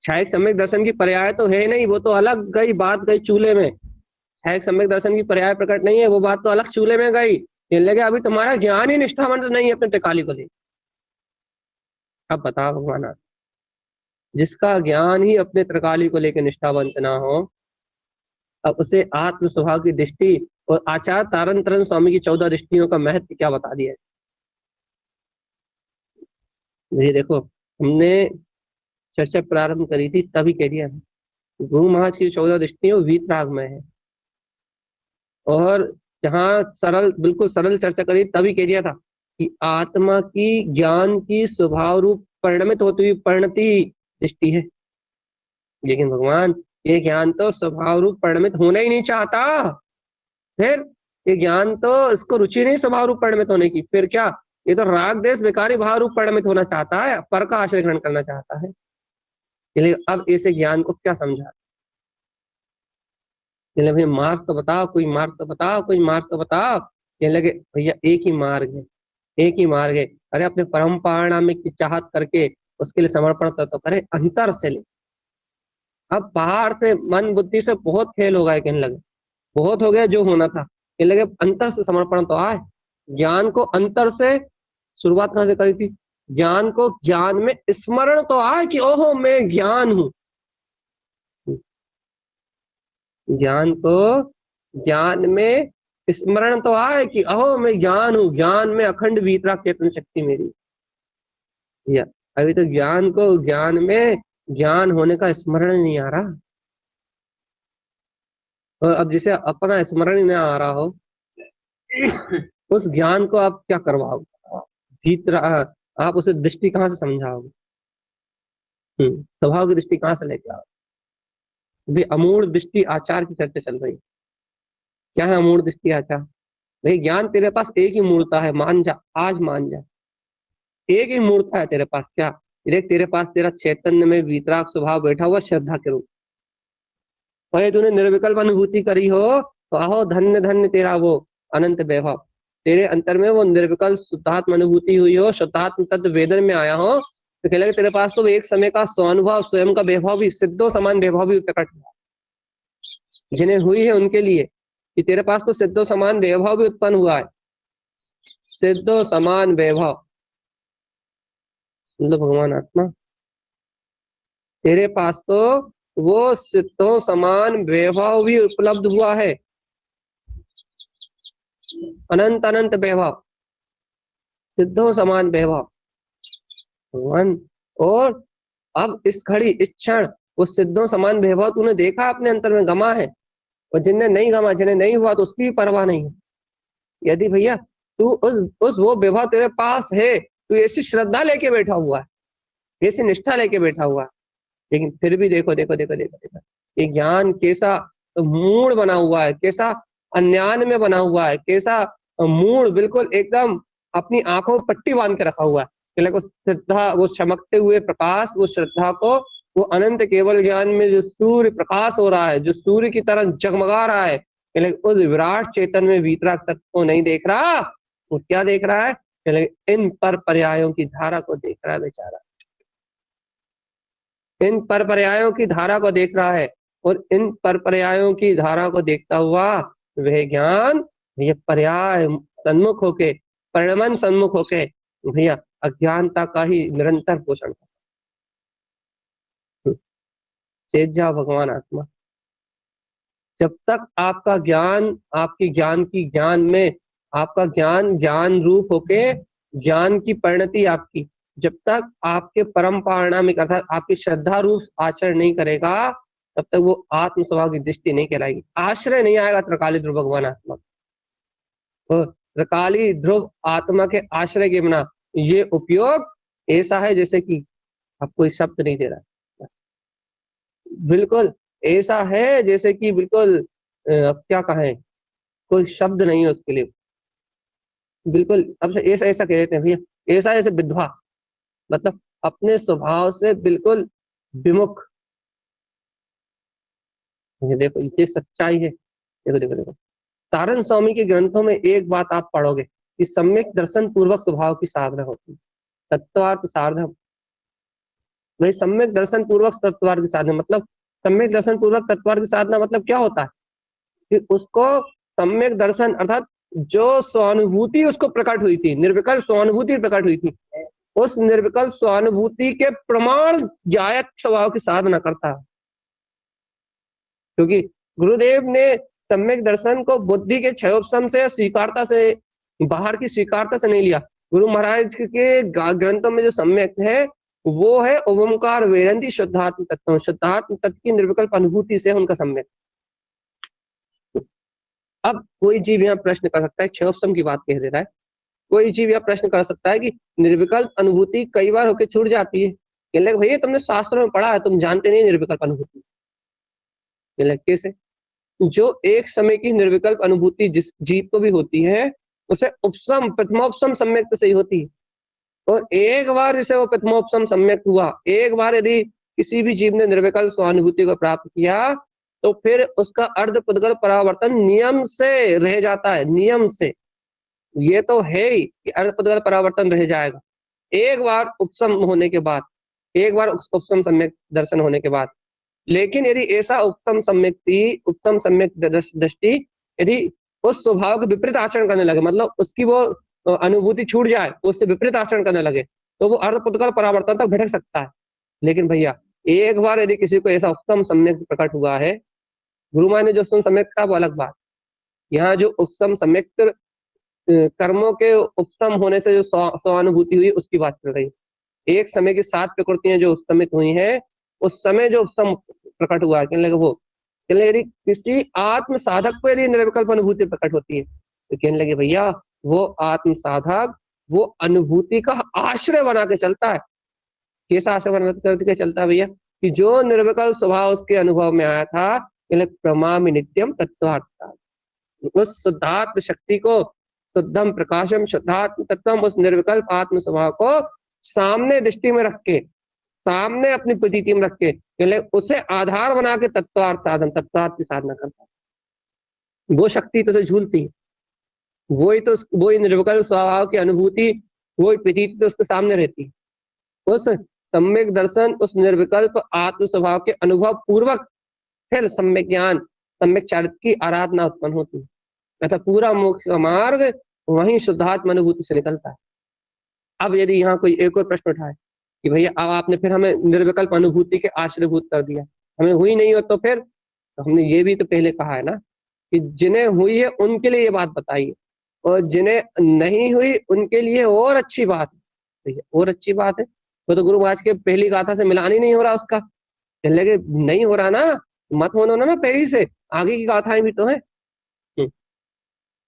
छायक सम्यक दर्शन की पर्याय तो है नहीं, वो तो अलग गई बात, गई चूल्हे में। छायक सम्यक दर्शन की पर्याय प्रकट नहीं है, वो बात तो अलग चूल्हे में गई। कहने लगे अभी तुम्हारा ज्ञान ही निष्ठावंत नहीं है अपने टिकाली को ले। अब बताओ भगवान, जिसका ज्ञान ही अपने त्रिकाली को लेकर निष्ठावंत ना हो, अब उसे आत्म स्वभाव की दृष्टि और आचार्य तारण तरन स्वामी की 14 दृष्टियों का महत्व क्या बता दिया है। ये देखो हमने चर्चा प्रारंभ करी थी तभी कह दिया था गुरु महाराज की 14 दृष्टियों वीतराग में है, और जहाँ सरल बिल्कुल सरल चर्चा करी तभी कह दिया था कि आत्मा की ज्ञान की स्वभाव रूप परिणमित होती हुई परिणति दृष्टि है। लेकिन भगवान ये ज्ञान तो स्वभाव रूप परिणमित होना ही नहीं चाहता, फिर ये ज्ञान तो इसको रुचि नहीं स्वभाव रूप परिणमित होने की, फिर क्या ये तो राग देश विकारी भाव रूप परिणमित होना चाहता है, पर का आश्रय ग्रहण करना चाहता है। इसलिए अब ऐसे ज्ञान को क्या समझा? कहने भाई मार्ग तो बताओ, कोई मार्ग तो बताओ, कोई मार्ग तो बताओ। कहने लगे भैया एक ही मार्ग है, एक ही मार्ग है। अरे अपने परम पारणामिक की चाहत करके उसके लिए समर्पण तो करे, अंतर से ले। अब बाहर से मन बुद्धि से बहुत खेल हो गए, कहने लगे बहुत हो गया जो होना था। कहने लगे अंतर से समर्पण तो आए, ज्ञान को अंतर से शुरुआत कहां से करी थी? ज्ञान को ज्ञान में स्मरण तो आए कि ओहो मैं ज्ञान हूं। ज्ञान को ज्ञान में स्मरण तो आए कि अहो मैं ज्ञान हूं, ज्ञान में अखंड वीतराग चेतन शक्ति मेरी। या अभी तो ज्ञान को ज्ञान में ज्ञान होने का स्मरण नहीं आ रहा, और अब जिसे अपना स्मरण ही ना आ रहा हो उस ज्ञान को आप क्या करवाओगे? भीतर आप उसे दृष्टि कहाँ से समझाओगे? स्वभाव की दृष्टि कहाँ से लेके आओगे? भाई अमूढ़ दृष्टि आचार की चर्चा चल रही है। क्या है अमूढ़ दृष्टि आचार? भाई ज्ञान तेरे पास एक ही मूर्ता है, मान जा, आज मान जा, एक ही मूर्ता है तेरे पास। क्या? देख तेरे पास तेरा चैतन्य में वीतराग स्वभाव बैठा हुआ श्रद्धा के रूप, और तूने निर्विकल्प अनुभूति करी हो तो आहो धन्य धन्य तेरा वो अनंत वैभव। तेरे अंतर में वो निर्विकल्प शुद्धात्म अनुभूति हुई हो, शुद्धात्म तत्व वेदन में आया हो, तो कहने लगे तेरे पास तो एक समय का स्वानुभव, स्वयं का वैभव भी, सिद्धो समान वैभव भी प्रकट हुआ, जिन्हें हुई है उनके लिए, कि तेरे पास तो सिद्धो समान वैभव भी उत्पन्न हुआ है। सिद्धो समान वैभव मतलब भगवान आत्मा, तेरे पास तो वो सिद्धो समान वैभव भी उपलब्ध हुआ है, अनंत अनंत वैभव, सिद्धो समान वैभव भगवान। और अब इस घड़ी, इस क्षण, वो सिद्धों समान वैभव तूने देखा अपने अंतर में गमा है, और जिन्हें नहीं गमा, जिन्हें नहीं हुआ तो उसकी भी परवाह नहीं है। यदि भैया तू उस वो वैभव तेरे पास है, तू ऐसी श्रद्धा लेके बैठा हुआ है, ऐसी निष्ठा लेके बैठा हुआ है, लेकिन फिर भी देखो देखो देखो देखो देखो ये ज्ञान कैसा मूड बना हुआ है, कैसा अज्ञान में बना हुआ है, कैसा मूड बिल्कुल एकदम अपनी आंखों पर पट्टी बांध के रखा हुआ है। वो श्रद्धा, वो चमकते हुए प्रकाश, वो श्रद्धा को, वो अनंत केवल ज्ञान में जो सूर्य प्रकाश हो रहा है, जो सूर्य की तरह जगमगा रहा है, उस विराट चेतन में वीतराग तत्व को नहीं देख रहा। वो क्या देख रहा है? इन पर पर्यायों की धारा को देख रहा है बेचारा, इन पर पर्यायों की धारा को देख रहा है। और इन पर पर्यायों की धारा को देखता हुआ वह ज्ञान, ये पर्याय सन्मुख होके, परिणमन सन्मुख होके भैया अज्ञानता का ही निरंतर पोषण करता। चेत जाओ भगवान आत्मा, जब तक आपका ज्ञान, आपकी ज्ञान की ज्ञान में, आपका ज्ञान ज्ञान रूप होके ज्ञान की परिणति आपकी, जब तक आपके परम पारणामिक अर्थात आपकी श्रद्धा रूप आचरण नहीं करेगा, तब तक वो आत्म स्वभाव की दृष्टि नहीं कहलाएगी, आश्रय नहीं आएगा त्रिकाली ध्रुव भगवान आत्मा। तो त्रिकाली ध्रुव आत्मा के आश्रय के बिना ये उपयोग ऐसा है जैसे कि अब कोई शब्द नहीं दे रहा है, बिल्कुल ऐसा है जैसे कि बिल्कुल अब क्या कहें, कोई शब्द नहीं है उसके लिए, बिल्कुल अब ऐसा ऐसा कह देते हैं भैया, ऐसा ऐसे विधवा, मतलब अपने स्वभाव से बिल्कुल विमुख। ये देखो ये सच्चाई है। देखो देखो देखो तारण स्वामी के ग्रंथों में एक बात आप पढ़ोगे कि सम्यक दर्शन पूर्वक स्वभाव की साधना होती है, तत्वार्थ साधना। वही सम्यक दर्शन पूर्वक तत्वार्थ की साधना मतलब, सम्यक दर्शन पूर्वक तत्वार्थ की साधना मतलब क्या होता है कि उसको सम्यक दर्शन अर्थात जो स्वानुभूति उसको प्रकट हुई थी, निर्विकल्प स्वानुभूति प्रकट हुई थी, उस निर्विकल्प स्वानुभूति के प्रमाण जायक स्वभाव की साधना करता है। क्योंकि गुरुदेव ने सम्यक दर्शन को बुद्धि के क्षयोपशम से, स्वीकारता से, बाहर की स्वीकारता से नहीं लिया। गुरु महाराज के ग्रंथों में जो सम्यक है वो है ओमकार वेदंती शुद्धात्म तत्व, शुद्धात्म तत्व की निर्विकल्प अनुभूति से उनका सम्यक। अब कोई जीव यहाँ प्रश्न कर सकता है, क्षयोपशम की बात कह दे रहा है, कोई जीव यहाँ प्रश्न कर सकता है कि निर्विकल्प अनुभूति कई बार होकर छूट जाती है। कहने लगे भैया तुमने शास्त्रों में पढ़ा है, तुम जानते नहीं निर्विकल्प अनुभूति। कैसे? जो एक समय की निर्विकल्प अनुभूति जिस जीव को भी होती है उसे उपशम, प्रथमोपशम सम्यक से ही होती है। और एक बार जैसे वो प्रथमोपशम सम्यक हुआ, एक बार यदि किसी भी जीव ने निर्विकल्प स्वानुभूति को प्राप्त किया तो फिर उसका अर्ध पुद्गल परावर्तन नियम से रह जाता है, नियम से। ये तो है ही कि अर्ध पुद्गल परावर्तन रह जाएगा एक बार उपशम होने के बाद, एक बार उपशम सम्यक दर्शन होने के बाद। लेकिन यदि ऐसा उपशम सम्यक दृष्टि यदि उस स्वभाव के विपरीत आचरण करने लगे, मतलब उसकी वो अनुभूति छूट जाए, उससे विपरीत आचरण करने लगे, तो वो अर्ध पुद्गल परावर्तन तक भटक सकता है। लेकिन भैया एक बार यदि किसी को ऐसा उपशम सम्यक प्रकट हुआ है, गुरु महाराज ने जो उपशम सम्यक था वो अलग बात, यहाँ जो उपशम सम्यक कर्मों के उपशम होने से जो स्वानुभूति हुई उसकी बात चल रही है। एक समय की 7 प्रकृतियां जो उपशमित हुई हैं, उस समय जो उपशम प्रकट हुआ है, कहने लगे वो, कहने लगे किसी आत्म साधक को यदि निर्विकल्प अनुभूति प्रकट होती है तो कहने लगे भैया वो आत्म साधक वो अनुभूति का आश्रय बना के चलता है। कैसा आश्रय बना के चलता है भैया कि जो निर्विकल्प स्वभाव उसके अनुभव में आया था, प्रमामि नित्यम तत्वार्थ, उस शुद्धात्म शक्ति को, शुद्धम प्रकाशम शुद्धात्म तत्वम, उस निर्विकल्प आत्म स्वभाव को सामने दृष्टि में रख के, सामने अपनी प्रतीति में रख के उसे आधार बना के तत्वार्थ साधन, तत्वार्थ की साधना करता है। वो शक्ति तो उसे झूलती है, वही निर्विकल्प स्वभाव की अनुभूति, वही प्रतीति तो उसके सामने रहती है। उस सम्यक दर्शन उस निर्विकल्प आत्म स्वभाव के अनुभव पूर्वक फिर सम्यक ज्ञान सम्यक चरित्र की आराधना उत्पन्न होती है। अतः पूरा मोक्ष का मार्ग वहीं शुद्धात्म अनुभूति से निकलता है। अब यदि यहाँ कोई एक और प्रश्न उठाए कि भैया अब आपने फिर हमें निर्विकल्प अनुभूति के आश्रयभूत कर दिया, हमें हुई नहीं हो तो फिर, तो हमने ये भी तो पहले कहा है ना कि जिन्हें हुई है उनके लिए ये बात बताइए, और जिन्हें नहीं हुई उनके लिए और अच्छी बात है। और अच्छी बात है वो तो गुरु महाराज के पहली गाथा से मिलान ही नहीं हो रहा उसका, कहने लगे नहीं हो रहा ना, मत होना ना पहली से, आगे की गाथाएं भी तो है।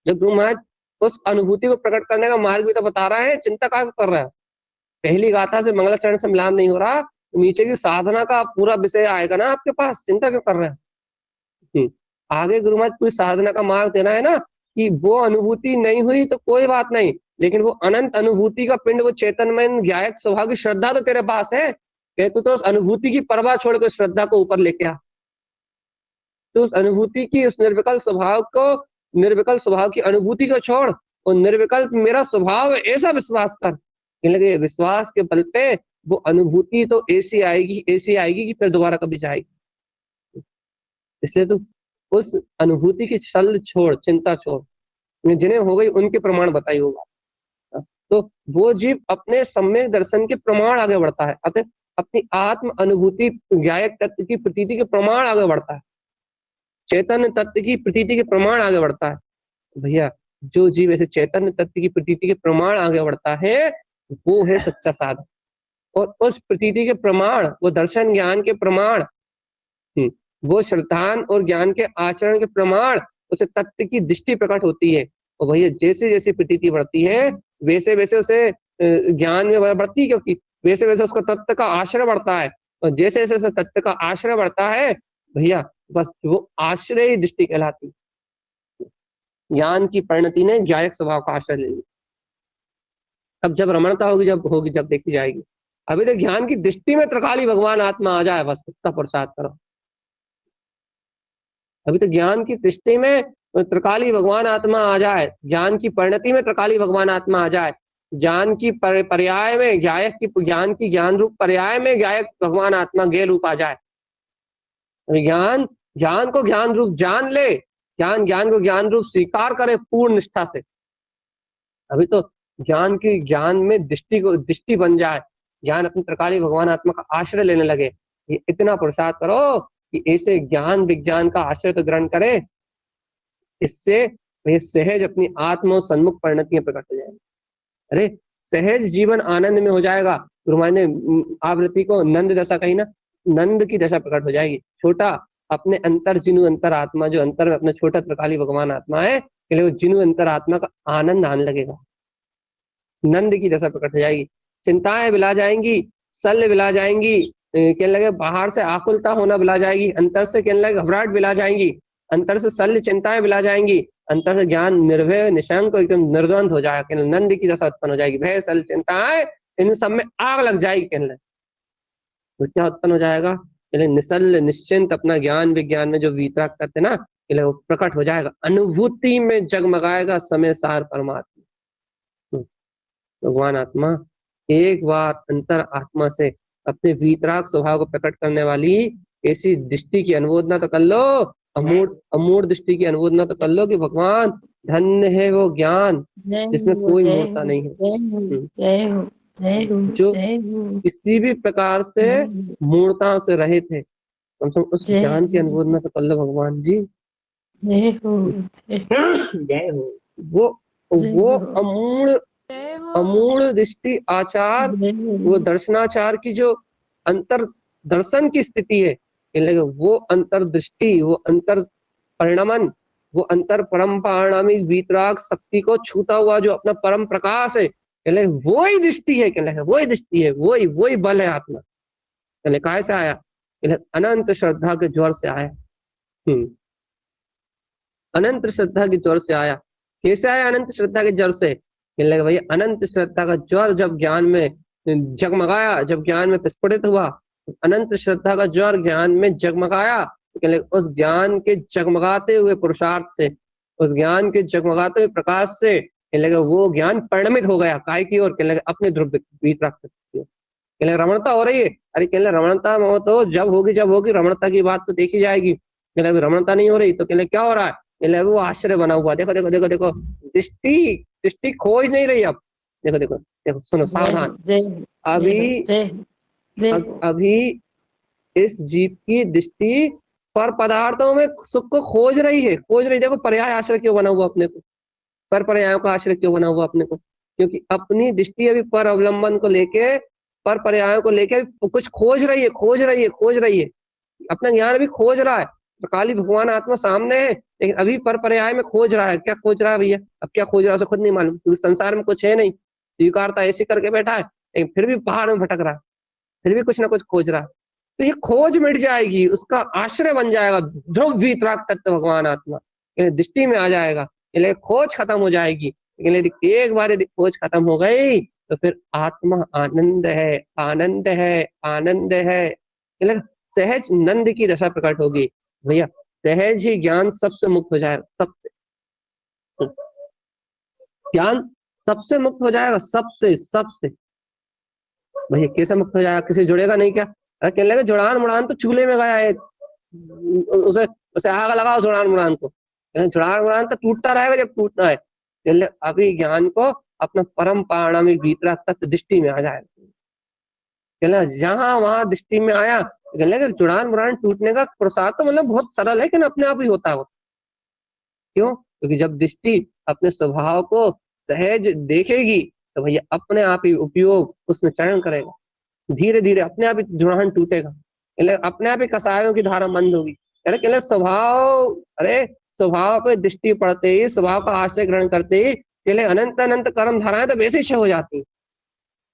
जब गुरु महाराज उस अनुभूति को प्रकट करने का मार्ग भी तो बता रहा है, चिंता क्या कर रहा है। पहली गाथा से मंगलाचरण से मिलान नहीं हो रहा, तो नीचे की साधना का पूरा विषय आएगा ना आपके पास, चिंता क्यों कर रहे हैं। आगे गुरु महाराज पूरी साधना का मार्ग देना है ना कि वो अनुभूति नहीं हुई तो कोई बात नहीं, लेकिन वो अनंत अनुभूति का पिंड, वो चेतनमय ज्ञायक स्वभाव की श्रद्धा तो तेरे पास है, तू तो उस अनुभूति की परवाह छोड़कर श्रद्धा को ऊपर लेके आ, तो उस अनुभूति की, उस निर्विकल्प स्वभाव को, निर्विकल्प स्वभाव की अनुभूति को छोड़ और निर्विकल्प मेरा स्वभाव ऐसा विश्वास कर। लगे विश्वास के बल पे वो अनुभूति तो ऐसी आएगी कि फिर दोबारा कभी जाएगी। इसलिए तू उस अनुभूति की छल छोड़, चिंता छोड़, जिन्हें हो गई उनके प्रमाण बताई होगा। तो वो जीव अपने सम्यक दर्शन के प्रमाण आगे बढ़ता है, अतः अपनी आत्म अनुभूति ज्ञायक तत्व की प्रतीति के प्रमाण आगे बढ़ता है, चैतन्य तत्व की प्रतीति के प्रमाण आगे बढ़ता है। भैया जो जीव ऐसे चैतन्य तत्व की प्रतीति के प्रमाण आगे बढ़ता है वो है सच्चा साधक, और उस प्रतीति के प्रमाण, वो दर्शन ज्ञान के प्रमाण, वो श्रद्धान और ज्ञान के आचरण के प्रमाण, उसे तत्व की दृष्टि प्रकट होती है। और भैया जैसे जैसे प्रतीति बढ़ती है वैसे वैसे उसे ज्ञान में बढ़ती है, क्योंकि वैसे वैसे उसका तत्व का आश्रय बढ़ता है, और जैसे जैसे तत्व का आश्रय बढ़ता है भैया बस वो आश्रय दृष्टि कहलाती है। ज्ञान की परिणति ने ज्ञायक स्वभाव का आश्रय ले लिया। अब जब रमणता होगी, जब देखी जाएगी। अभी तो ज्ञान की दृष्टि में त्रिकाली भगवान आत्मा आ जाए, बस उसका प्रसाद करो। अभी तो ज्ञान की दृष्टि में त्रिकाली भगवान आत्मा आ जाए, ज्ञान की परिणति में त्रिकाली भगवान आत्मा आ जाए, ज्ञान की पर्याय में ज्ञायक की, ज्ञान की ज्ञान रूप पर्याय में ज्ञायक भगवान आत्मा ज्ञेय रूप आ जाए। ज्ञान को ज्ञान रूप जान ले, ज्ञान को ज्ञान रूप स्वीकार करे पूर्ण निष्ठा से। अभी तो ज्ञान में दृष्टि बन जाए, ज्ञान अपनी त्रिकाली भगवान आत्मा का आश्रय लेने लगे। ये इतना प्रसाद करो कि ऐसे ज्ञान विज्ञान का आश्रय तो ग्रहण करे, इससे वे सहज अपनी आत्मा सन्मुख परिणतियां प्रकट हो जाएंगी। अरे सहज जीवन आनंद में हो जाएगा। गुरु महाराज ने आवृत्ति को नंद दशा कही ना, नंद की दशा प्रकट हो जाएगी। छोटा अपने अंतर जिनु अंतर आत्मा, जो अंतर में अपना छोटा त्रिकाली भगवान आत्मा है, वो जिनु अंतर आत्मा का आनंद आने लगेगा, नंद की दशा प्रकट हो जाएगी। चिंताएं बिला जाएंगी, शल्य बिला जाएंगी, कहने लगे बाहर से आकुलता होना बिला जाएगी, अंतर से कहने लगे घबराहट बिला जाएंगी, अंतर से शल्य चिंताएं बिला जाएंगी, अंतर से ज्ञान निर्भय निशंक एकदम निर्द्वंद हो जाएगा, कहने नंद की दशा उत्पन्न हो जाएगी। भय शल्य चिंताएं इन सब में आग लग जाएगी, कहने लगे तो क्या उत्पन्न हो जाएगा, निशल्य निश्चिंत अपना ज्ञान विज्ञान में जो वीतराग करते ना, वो प्रकट हो जाएगा, अनुभूति में जगमगाएगा समय सार परमात्मा। भगवान आत्मा एक बार अंतर आत्मा से अपने वीतराग स्वभाव को प्रकट करने वाली ऐसी दृष्टि की अनुमोदना तो कर लो, अमूढ़ दृष्टि की अनुमोदना तो कर लो कि भगवान धन्य है वो ज्ञान जिसमें कोई मूर्ता नहीं है, जो किसी भी प्रकार से मूर्ता से रहित है। कम से कम उस ज्ञान की अनुमोदना तो कर लो भगवान जी। जय हो। वो अमूढ़ दृष्टि आचार, वो दर्शनाचार की जो अंतर दर्शन की स्थिति है, वो अंतर दृष्टि, वो अंतर परिणमन, वो अंतर परम पारणामिक वीतराग शक्ति को छूता हुआ जो अपना परम प्रकाश है, वो ही दृष्टि है, वो ही दृष्टि है, वो ही बल है आत्मा। काय से आया, अनंत श्रद्धा के जोर से आया। अनंत श्रद्धा के जोर से आया। कैसे आया अनंत श्रद्धा के जोर से, लगे भाई अनंत श्रद्धा का ज्वर जब ज्ञान में जगमगाया, जब ज्ञान में प्रस्फुटित हुआ, अनंत श्रद्धा का ज्वर ज्ञान में जगमगाया, तो उस ज्ञान के जगमगाते हुए पुरुषार्थ से, उस ज्ञान के जगमगाते हुए प्रकाश से, लगे वो ज्ञान परिणमित हो गया काय की ओर, लगे अपने ध्रुव वीतराग शक्ति। कहले रमणता हो रही है। अरे कहले रमणता हो तो जब होगी रमणता की बात तो देखी जाएगी। कहले अभी रमणता नहीं हो रही तो कहले क्या हो रहा है? कहले वो आश्चर्य बना हुआ, देखो देखो देखो देखो, दृष्टि दृष्टि खोज नहीं रही अब। देखो देखो देखो, सुनो जय हो, सावधान। जय हो, जय हो, अभी जय हो, जय हो। अभी इस जीव की दृष्टि पर पदार्थों में सुख को खोज रही है, खोज रही। देखो पर्याय आश्रय क्यों बना हुआ अपने को, पर पर्यायों का आश्रय क्यों बना हुआ अपने को? क्योंकि अपनी दृष्टि अभी पर अवलंबन को लेके, पर पर्यायों को लेके कुछ खोज रही है, खोज रही है, खोज रही है। अपना ज्ञान भी खोज रहा है। तो काली भगवान आत्मा सामने है, लेकिन अभी पर पर्याय में खोज रहा है। क्या खोज रहा है भैया? अब क्या खोज रहा है उसे खुद नहीं मालूम, क्योंकि संसार में कुछ है नहीं, स्वीकारता ऐसी करके बैठा है, लेकिन फिर भी पहाड़ में भटक रहा है, फिर भी कुछ ना कुछ खोज रहा है। तो ये खोज मिट जाएगी, उसका आश्रय बन जाएगा ध्रुव वीतराग तत्व भगवान आत्मा, दृष्टि में आ जाएगा। इसलिए खोज खत्म हो जाएगी। लेकिन यदि एक बार यदि खोज खत्म हो गई तो फिर आत्मा आनंद है, आनंद है, आनंद है। इसलिए सहज नंद की दशा प्रकट होगी भैया। सहज ही ज्ञान सबसे मुक्त हो जाएगा, सबसे ज्ञान सबसे मुक्त हो जाएगा, सबसे सबसे। भैया कैसे मुक्त हो जाएगा? किसी जुड़ेगा नहीं क्या? अरे कहने लगे जुड़ान मुड़ान तो चूल्हे में गया है, उसे उसे आग लगाओ जुड़ान मुड़ान को। जुड़ान मुड़ान तो टूटता रहेगा जब टूटना है। कहने अभी ज्ञान को अपना परम पारणामिक भीतरा तत्व दृष्टि में आ जाएगा। कहना जहां वहां दृष्टि में आया, कहने लगे जुड़ान मुड़ान टूटने का प्रसाद तो मतलब बहुत सरल है, लेकिन अपने आप ही होता है वो। क्यों? क्योंकि जब दृष्टि अपने स्वभाव को सहज देखेगी तो भैया अपने आप ही उपयोग उसमें चरण करेगा, धीरे धीरे अपने आप ही जुड़ान टूटेगा, अपने आप ही कसायों की धारा बंद होगी। अरे कहले स्वभाव, अरे स्वभाव पे दृष्टि पड़ते ही, स्वभाव का आश्रय ग्रहण करते ही कहले अनंत अनंत कर्म धाराएं तो वैसे क्षय हो जाती है।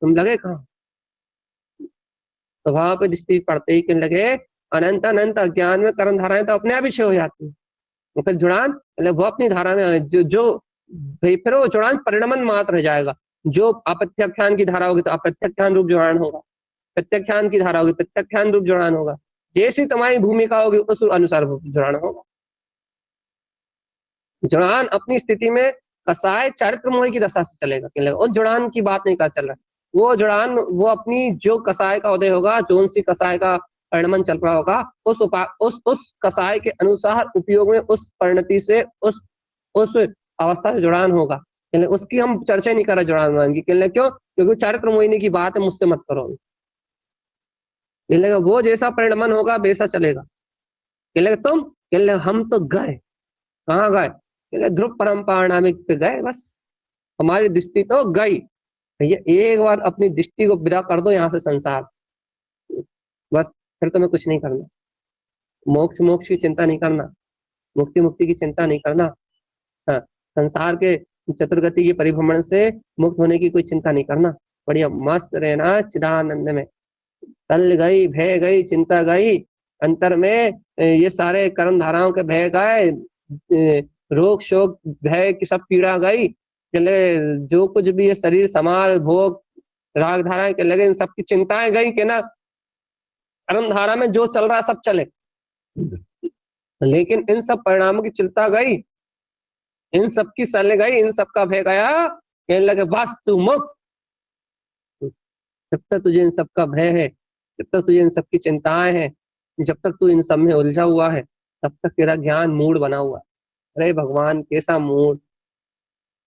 तुम लगे कहाँ? स्वभाव पे दृष्टि पड़ते ही कहने लगे अनंत अनंत अज्ञान में कर्म धाराएं तो अपने आप ही क्षय हो जाती है। तो फिर जुड़ान मतलब वो अपनी धारा में जो फिर वो जुड़ान परिणमन मात्र रह जाएगा। जो अप्रत्याख्यान की धारा होगी तो अप्रत्याख्यान रूप जुड़ान होगा, प्रत्याख्यान की धारा होगी प्रत्याख्यान रूप जुड़ान होगा, जैसी तुम्हारी भूमिका होगी उस अनुसार जुड़ान होगा। जुड़ान अपनी स्थिति में कसाय चारित्र मोह की दशा से चलेगा, उस जुड़ान की बात नहीं कर चल रहा है। वो जुड़ान वो अपनी जो कसाय का उदय होगा, जो उनसी कसाय का परिणमन चल रहा होगा, उस कसाय के अनुसार उपयोग में उस परिणति से उस अवस्था से जुड़ान होगा। उसकी हम चर्चा नहीं कर रहे जुड़ान की। क्यों? क्योंकि चारित्र मोहिनी की बात है, मुझसे मत करो। वो जैसा परिणमन होगा वैसा चलेगा। तुम हम तो गए, कहाँ गए? ध्रुव परम्परा नामिक पे गए, बस हमारी दृष्टि तो गई। भैया एक बार अपनी दृष्टि को विदा कर दो यहाँ से संसार, बस फिर तुम्हें कुछ नहीं करना। मोक्ष मोक्ष की चिंता नहीं करना, मुक्ति मुक्ति की चिंता नहीं करना। हाँ, संसार के चतुर्गति के परिभ्रमण से मुक्त होने की कोई चिंता नहीं करना। बढ़िया मस्त रहना चिदानंद में। चल गई भय गई चिंता गई, अंतर में ये सारे कर्म धाराओं के भय गए, रोग शोक भय की सब पीड़ा गई। चले जो कुछ भी ये शरीर समाल भोग राग धाराएं के लगे, इन सबकी चिंताएं गई कि ना कर्म धारा में जो चल रहा है सब चले, लेकिन इन सब परिणामों की चिंता गई, इन सब की सल गई, इन सब का भय गया। कहने लगे बस तू मुक्त। जब तक तुझे इन सब का भय है, जब तक तुझे इन सब की चिंताएं हैं, जब तक तू इन सब में उलझा हुआ है, तब तक तेरा ज्ञान मूड बना हुआ है। अरे भगवान कैसा मूड!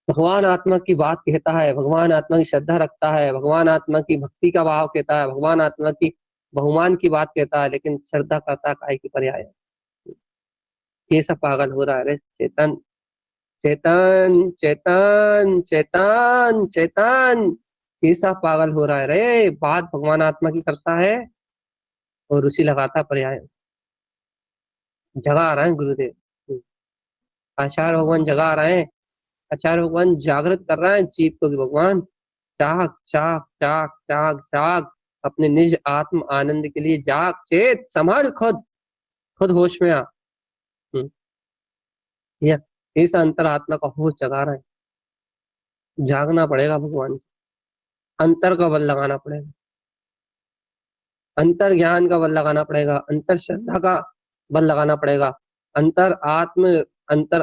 भगवान आत्मा की बात कहता है, भगवान आत्मा की श्रद्धा रखता है, भगवान आत्मा की भक्ति का भाव कहता है, भगवान आत्मा की बहुमान की बात कहता है, लेकिन श्रद्धा करता काय की पर्याय। कैसा पागल हो रहा है रे चेतन, चेतन चेतन चेतन चेतन! कैसा पागल हो रहा है रे! बात भगवान आत्मा की करता है और रुचि लगाता पर्याय। जगा रहे हैं गुरुदेव, आचार्य भगवान जगा रहे हैं, आचार्य भगवान जागृत कर रहे हैं जीव को कि भगवान जाग जाग जाग जाग जाग, अपने निज आत्म आनंद के लिए जाग, चेत संभल, खुद खुद होश में आ। यह ऐसा अंतर आत्मा का होश जगा रहा है। जागना पड़ेगा भगवान से, अंतर का बल लगाना पड़ेगा, अंतर ज्ञान का बल लगाना पड़ेगा, अंतर श्रद्धा का बल लगाना पड़ेगा। अंतर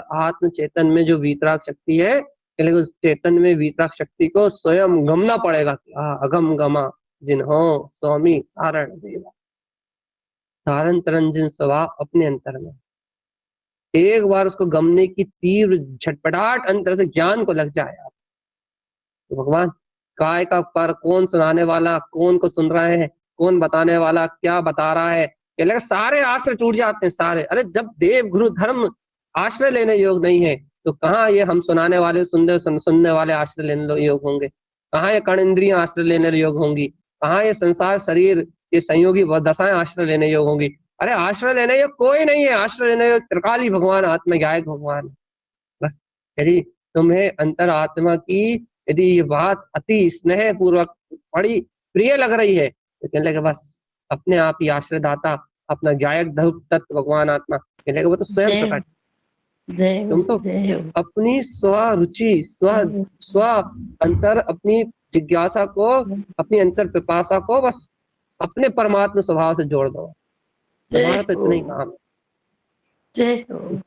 आत्म चेतन में जो वीतराग शक्ति है, उस चेतन में वीतराग शक्ति को स्वयं गमना पड़ेगा। अगम गमा, जिन्हों स्वामी तारण देवा, तारण तरंजन स्वभाव अपने अंतर में। एक बार उसको गमने की तीव्र झटपटाहट अंतर से ज्ञान को लग जाए तो भगवान काय का पर, कौन सुनाने वाला, कौन को सुन रहे हैं, कौन बताने वाला, क्या बता रहा है, ये लगे सारे आश्रय टूट जाते हैं सारे। अरे जब देव गुरु धर्म आश्रय लेने योग नहीं है तो कहाँ ये हम सुनाने वाले सुनने वाले आश्रय लेने योग होंगे, कहाँ ये कर्ण इंद्रियां आश्रय लेने योग होंगी, कहाँ ये संसार शरीर ये संयोगी दशाएं आश्रय लेने योग होंगी। अरे आश्रय लेने योग कोई नहीं है, आश्रय लेने योग त्रिकाली भगवान, आत्मज्ञायक भगवान। बस यदि तुम्हें अंतर आत्मा की यदि ये बात अति स्नेह पूर्वक बड़ी प्रिय लग रही है तो कहने लगे बस अपने आप ही आश्रय दाता, अपना गायक तत्व भगवान आत्मा, कहने लगे वो तो स्वयं प्रकट। तुम तो अपनी स्वरुचि स्व अंतर, अपनी जिज्ञासा को, अपनी अंतर पिपासा को बस अपने परमात्मा स्वभाव से जोड़ दो, तुम्हारा तो इतना ही काम है।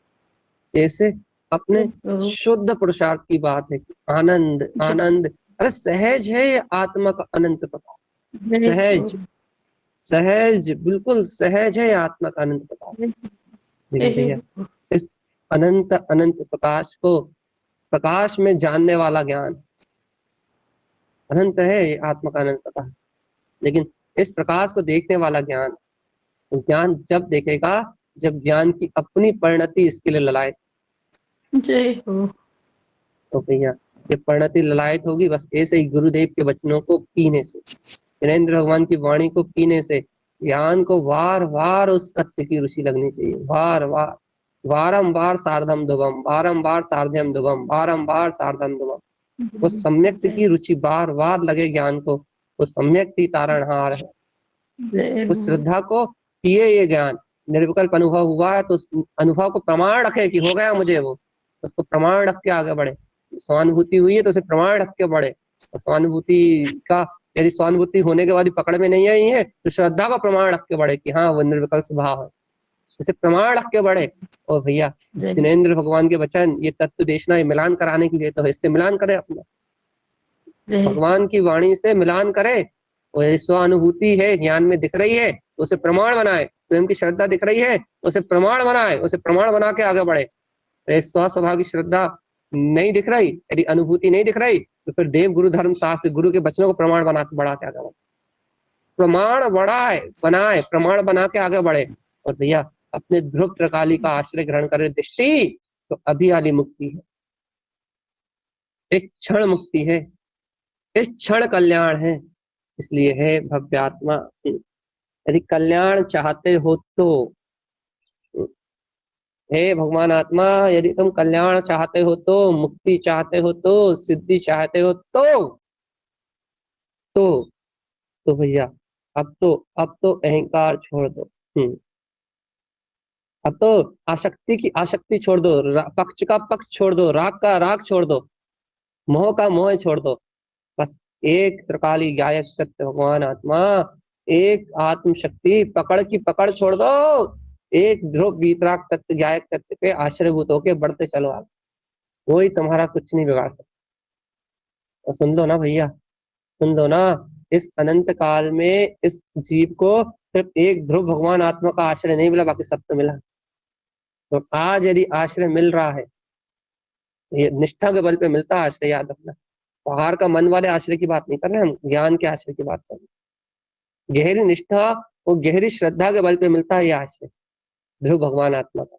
जैसे अपने शुद्ध पुरुषार्थ की बात है, आनंद आनंद, अरे सहज है ये आत्मा का अनंत प्रकाश, सहज सहज बिल्कुल सहज है आत्मा का अनंत प्रकाश। भैया इस अनंत अनंत प्रकाश को, प्रकाश में जानने वाला ज्ञान अनंत है, ये आत्मा का अनंत प्रकाश। लेकिन इस प्रकाश को देखने वाला ज्ञान, ज्ञान जब देखेगा जब ज्ञान की अपनी परिणति इसके लिए ललायत जय हो। तो भैया ये परिणति ललायत होगी बस ऐसे ही गुरुदेव के वचनों को पीने से, नरेंद्र भगवान की वाणी को पीने से, ज्ञान को बार बार उस तत्व की रुचि लगनी चाहिए, बार बार बारंबार सार्धम दुवम, बारंबार सार्ध्यम दुवम, बारंबार सार्धम दुवम, वो सम्यक की रुचि बार बार लगे ज्ञान को, वो सम्यक ही तारणहार है। उस श्रद्धा को पिए ये ज्ञान, निर्विकल्प अनुभव हुआ है तो उस अनुभव को प्रमाण रखे कि हो गया मुझे, वो उसको प्रमाण रख के आगे बढ़े। स्वानुभूति हुई है तो उसे प्रमाण रख के बढ़े, और स्वानुभूति का यदि स्वानुभूति होने के बाद भी पकड़ में नहीं आई है तो श्रद्धा का प्रमाण रख के बढ़े कि हाँ वो निर्विकल्प स्वभाव है, उसे प्रमाण रख के बढ़े। और भैया जिनेंद्र भगवान के वचन ये तत्व देशना, ये मिलान कराने के लिए तो इससे मिलान करे, अपना भगवान की वाणी से मिलान करे। और स्वानुभूति है ज्ञान में दिख रही है तो उसे प्रमाण बनाए, स्वयं की श्रद्धा दिख रही है तो उसे प्रमाण बनाए, उसे प्रमाण बना के आगे बढ़े। स्वभाव की श्रद्धा नहीं दिख रही, यदि अनुभूति नहीं दिख रही तो फिर देव गुरु धर्म शास्त्र गुरु के वचनों को प्रमाण बना के बढ़ा के आगे बढ़े, प्रमाण बढ़ाए बनाए, प्रमाण बना के आगे बढ़े। और भैया अपने ध्रुव त्रिकाली का आश्रय ग्रहण करे दृष्टि तो अभी वाली मुक्ति है, इस क्षण मुक्ति है, इस क्षण कल्याण है। इसलिए है भव्यात्मा, यदि कल्याण चाहते हो तो हे भगवान आत्मा, यदि तुम कल्याण चाहते हो तो, मुक्ति चाहते हो तो, सिद्धि चाहते हो तो भैया अब तो अहंकार छोड़ दो, अब तो आसक्ति की आसक्ति छोड़ दो, पक्ष का पक्ष छोड़ दो, राग का राग छोड़ दो, मोह का मोह छोड़ दो। बस एक त्रिकाली गायक सत्य भगवान आत्मा, एक आत्म शक्ति पकड़ की पकड़ छोड़ दो, एक ध्रुव वीतराग तत्व गायक तत्व के आश्रयभूत होके बढ़ते चलो आगे, कोई तुम्हारा कुछ नहीं बिगाड़ सकता। और सुन लो ना भैया, सुन लो ना, इस अनंत काल में इस जीव को सिर्फ एक ध्रुव भगवान आत्मा का आश्रय नहीं मिला, बाकी सब तो मिला। तो आज यदि आश्रय मिल रहा है, ये निष्ठा के बल पे मिलता है आश्रय, याद रखना। बाहर का मन वाले आश्रय की बात नहीं कर रहे हम, ज्ञान के आश्रय की बात कर रहे। गहरी निष्ठा और गहरी श्रद्धा के बल पे मिलता है ये आश्रय ध्रुव भगवान आत्मा का।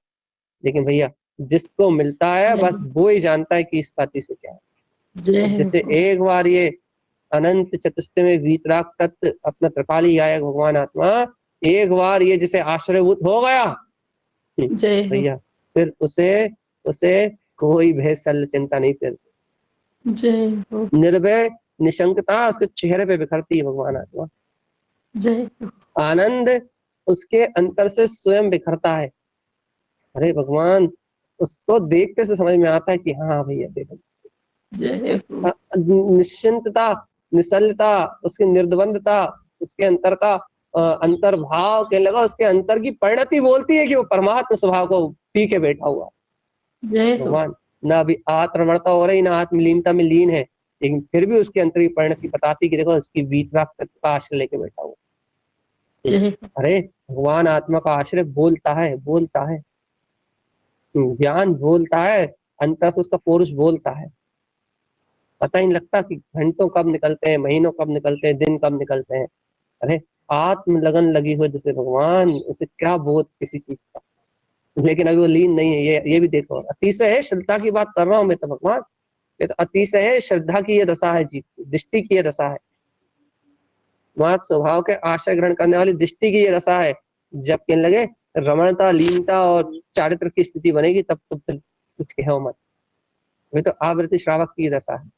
लेकिन भैया जिसको मिलता है बस वो ही जानता है कि इस बाती से क्या है। जैसे एक बार ये अनंत चतुष्टय में वीतराग तत्व अपना त्रिकाली गायक भगवान आत्मा एक बार ये जैसे आश्रयभूत हो गया भैया, फिर उसे कोई भय शल्य चिंता नहीं फिरती, निर्भय निशंकता उसके चेहरे पे बिखरती है भगवान आत्मा, आनंद उसके अंतर से स्वयं बिखरता है। अरे भगवान उसको देखते से समझ में आता है कि हाँ भैया देखो, निश्चिंतता, निश्चलता, उसकी निर्द्वंदता, उसके अंतर का अंतर्भाव कहने लगा, उसके अंतर की परिणति बोलती है कि वो परमात्मा स्वभाव को पी के बैठा हुआ भगवान, ना अभी आत्मवर्ता हो रही, ना आत्मलीनता में लीन है, लेकिन फिर भी उसके अंतर की परिणति बताती कि देखो इसकी वीतराग तत्व का आश्रय लेके बैठा हुआ। जय अरे भगवान आत्मा का आश्रय बोलता है, बोलता है, ज्ञान बोलता है, अंतर से उसका पौरुष बोलता है। पता ही नहीं लगता कि घंटों कब निकलते हैं, महीनों कब निकलते हैं, दिन कब निकलते हैं। अरे आत्म लगन लगी हुई जैसे भगवान, उसे क्या बोध किसी चीज का। लेकिन अभी वो लीन नहीं है, ये भी देखो। अतिशय है श्रद्धा की बात कर रहा हूं मैं तो भगवान, ये तो अतिशय है श्रद्धा की ये दशा है, जीव की दृष्टि की ये दशा है, मात स्वभाव के आश्रय ग्रहण करने वाली दृष्टि की ये दशा है। जब कहने लगे रमणता, लीनता और चारित्र की स्थिति बनेगी तब तो फिर कुछ कहो मत। वे तो आवृत्ति श्रावक की दशा है।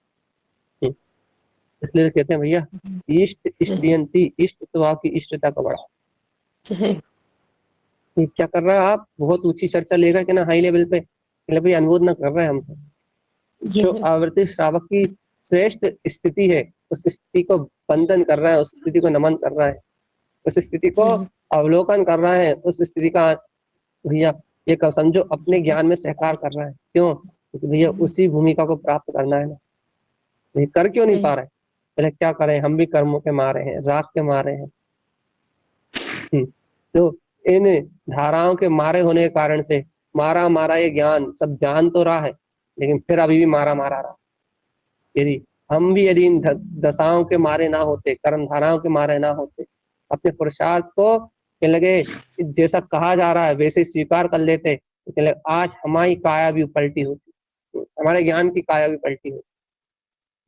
इसलिए कहते हैं भैया, इष्ट इष्टियंती, इष्ट स्वभाव की इष्टता को बढ़ाओ। जय ये क्या कर रहा है आप, बहुत ऊंची चर्चा लेकर के ना हाई लेवल पे, मतलब भाई अनुमोद ना कर रहे हैं हमको। जो जय आवृत्ति श्रावक की श्रेष्ठ स्थिति है, उस स्थिति को बंधन कर रहा है, उस स्थिति को नमन कर रहा है, उस स्थिति को जय अवलोकन कर रहा है, उस स्थिति का भैया ये कब समझो अपने ज्ञान में सहकार कर रहा है। क्यों? क्योंकि भैया उसी भूमिका को प्राप्त करना है ना। ये कर क्यों नहीं जय पा रहे? पहले क्या करें, हम भी कर्मों के मारे हैं, राग के मारे हैं। तो इन धाराओं के मारे होने के कारण से मारा मारा ये ज्ञान सब जान तो रहा है, लेकिन फिर अभी भी मारा मारा रहा। यदि हम भी यदि इन दशाओं के मारे ना होते, कर्म धाराओं के मारे ना होते, अपने पुरुषार्थ को कहने लगे जैसा कहा जा रहा है वैसे स्वीकार कर लेते, तो कहने लगे आज हमारी काया भी पलटी होती, हमारे ज्ञान की काया भी पलटी होती।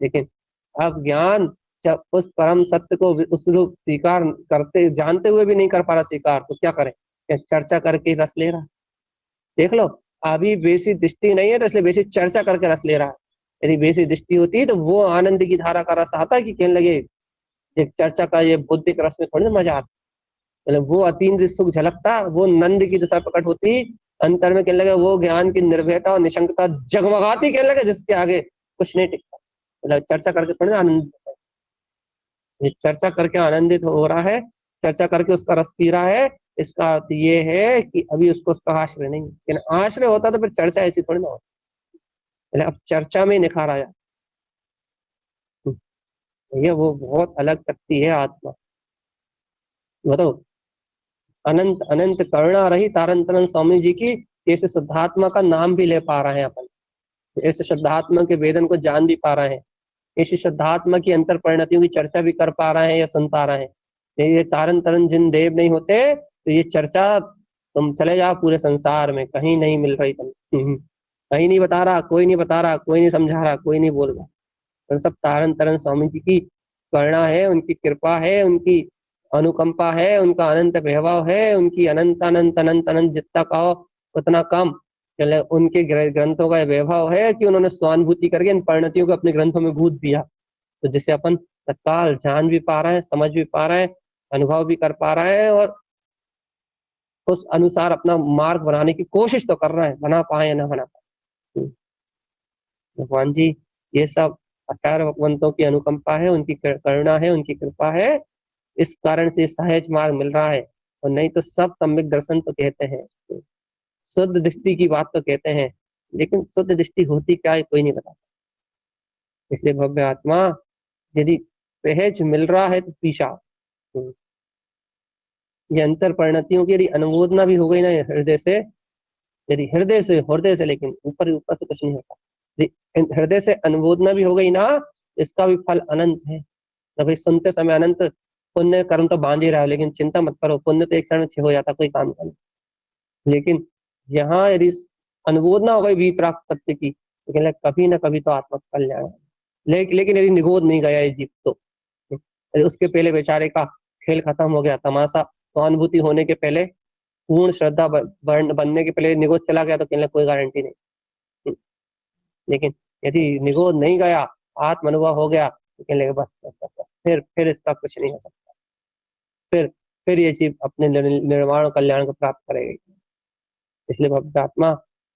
लेकिन अब ज्ञान जब उस परम सत्य को उस रूप स्वीकार करते जानते हुए भी नहीं कर पा रहा स्वीकार, तो क्या करें? क्या चर्चा करके रस ले रहा? देख लो, अभी बेसी दृष्टि नहीं है तो इसलिए बेसी चर्चा करके रस ले रहा है। यदि बेसी दृष्टि होती तो वो आनंद की धारा का रस आता कि कहने लगे ये चर्चा का ये बौद्धिक रस में थोड़ी ना मजा आता। मतलब वो अतीन्द्रिय सुख झलकता, वो नंद की दशा प्रकट होती अंतर में, कहने लगे वो ज्ञान की निर्भयता और निशंकता जगमगाती, कहने लगे जिसके आगे कुछ नहीं टिकता। मतलब चर्चा करके थोड़ी ना आनंद, ये चर्चा करके आनंदित हो रहा है, चर्चा करके उसका रस पी रहा है। इसका अर्थ ये है कि अभी उसको उसका आश्रय नहीं, लेकिन आश्रय होता तो फिर चर्चा ऐसी थोड़ी ना होती। अब चर्चा में निखार आया। ये वो बहुत अलग शक्ति है आत्मा। बताओ, अनंत अनंत करुणा रही तारंतरन स्वामी जी की, ऐसे शुद्धात्मा का नाम भी ले पा रहे हैं अपन, ऐसे शुद्धात्मा के वेदन को जान भी पा रहे हैं, ऐसी शुद्धात्मा की अंतर परिणतियों की चर्चा भी कर पा रहे हैं या सुन पा रहे हैं। ये तारन तरन जिन देव नहीं होते तो ये चर्चा तुम चले जाओ पूरे संसार में कहीं नहीं मिल रही तुम। कहीं नहीं बता रहा, कोई नहीं बता रहा, कोई नहीं समझा रहा, कोई नहीं बोल रहा। तो सब तारन तरन स्वामी जी की करुणा है, उनकी कृपा है, उनकी अनुकंपा है, उनका अनंत वैभव है, उनकी अनंत अनंत अनंत अनंत जितना कहो उतना कम। चले उनके ग्रंथों का वैभव है कि उन्होंने स्वानुभूति करके इन परिणतियों को अपने ग्रंथों में गूंथ दिया, तो जिसे अपन तत्काल जान भी पा रहे हैं, समझ भी पा रहे हैं, अनुभव भी कर पा रहे हैं, और उस अनुसार अपना मार्ग बनाने की कोशिश तो कर रहे हैं, बना पाए या ना बना पाए। भगवान जी ये सब आचार्य भगवंतों की अनुकंपा है, उनकी करुणा है, उनकी कृपा है, इस कारण से सहज मार्ग मिल रहा है। और नहीं तो सब सम्यक दर्शन तो कहते हैं, शुद्ध दृष्टि की बात तो कहते हैं, लेकिन शुद्ध दृष्टि होती क्या है कोई नहीं बताता। इसलिए भव्य आत्मा यदि सहज मिल रहा है तो पीछा, ये अंतर परिणतियों की यदि अनुमोदना भी हो गई ना हृदय से, यदि हृदय से, लेकिन ऊपर ऊपर से कुछ नहीं होता, यदि हृदय से अनुमोदना भी हो गई ना, इसका भी फल अनंत है। तो भाई सुनते समय अनंत पुण्य कर्म तो बांध ही रहा है, लेकिन चिंता मत करो, पुण्य तो एक क्षण में हो जाता, कोई काम करना। लेकिन यहाँ यदि अनुमोदना हो गई भी प्राप्त सत्य की, तो कहने लगे कभी ना कभी तो आत्मा कल्याण है। लेकिन यदि निगोद नहीं गया ये जीव तो उसके पहले बेचारे का खेल खत्म हो गया, तमाशा सहानुभूति होने के पहले, पूर्ण श्रद्धा बनने के पहले निगोद चला गया, तो कहने लगे कोई गारंटी नहीं। लेकिन यदि निगोद नहीं गया, आत्म अनुभव हो गया, तो कहने लगे बस बस बस बस, फिर इसका कुछ नहीं हो सकता। फिर ये जीव अपने निर्माण और कल्याण को प्राप्त करेगी। इसलिए भक्त आत्मा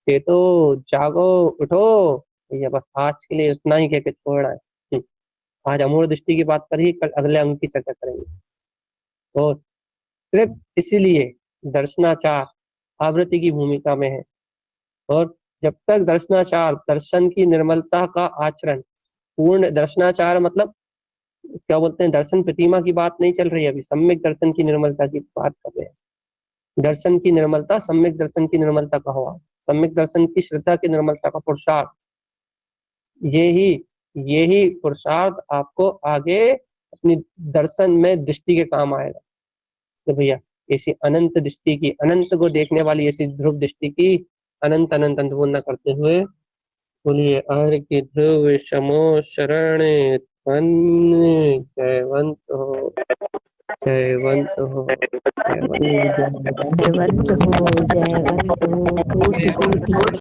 चेतो, जागो, उठो। ये बस आज के लिए इतना ही कह के छोड़ना है। आज अमूल दृष्टि की बात करी, कल अगले अंग की चर्चा करेंगे। और सिर्फ इसीलिए दर्शनाचार आवृत्ति की भूमिका में है, और जब तक दर्शनाचार दर्शन की निर्मलता का आचरण पूर्ण दर्शनाचार मतलब क्या बोलते हैं, दर्शन प्रतिमा की बात नहीं चल रही है अभी, सम्यक दर्शन की निर्मलता की बात कर रहे हैं। दर्शन की निर्मलता, सम्यक दर्शन की निर्मलता का हुआ, सम्यक दर्शन की श्रद्धा की निर्मलता का पुरुषार्थ, यही यही पुरुषार्थ आपको आगे अपनी दर्शन में दृष्टि के काम आएगा। तो भैया ऐसी अनंत दृष्टि की, अनंत को देखने वाली ऐसी ध्रुव दृष्टि की अनंत अनंत अन्नपूर्णा करते हुए बोलिए हर की ध्रुव शमो शरण जयवंत हो, जयवंत हो, जयवंत जयवंत हो, जयवंत हो, कोटि कोटि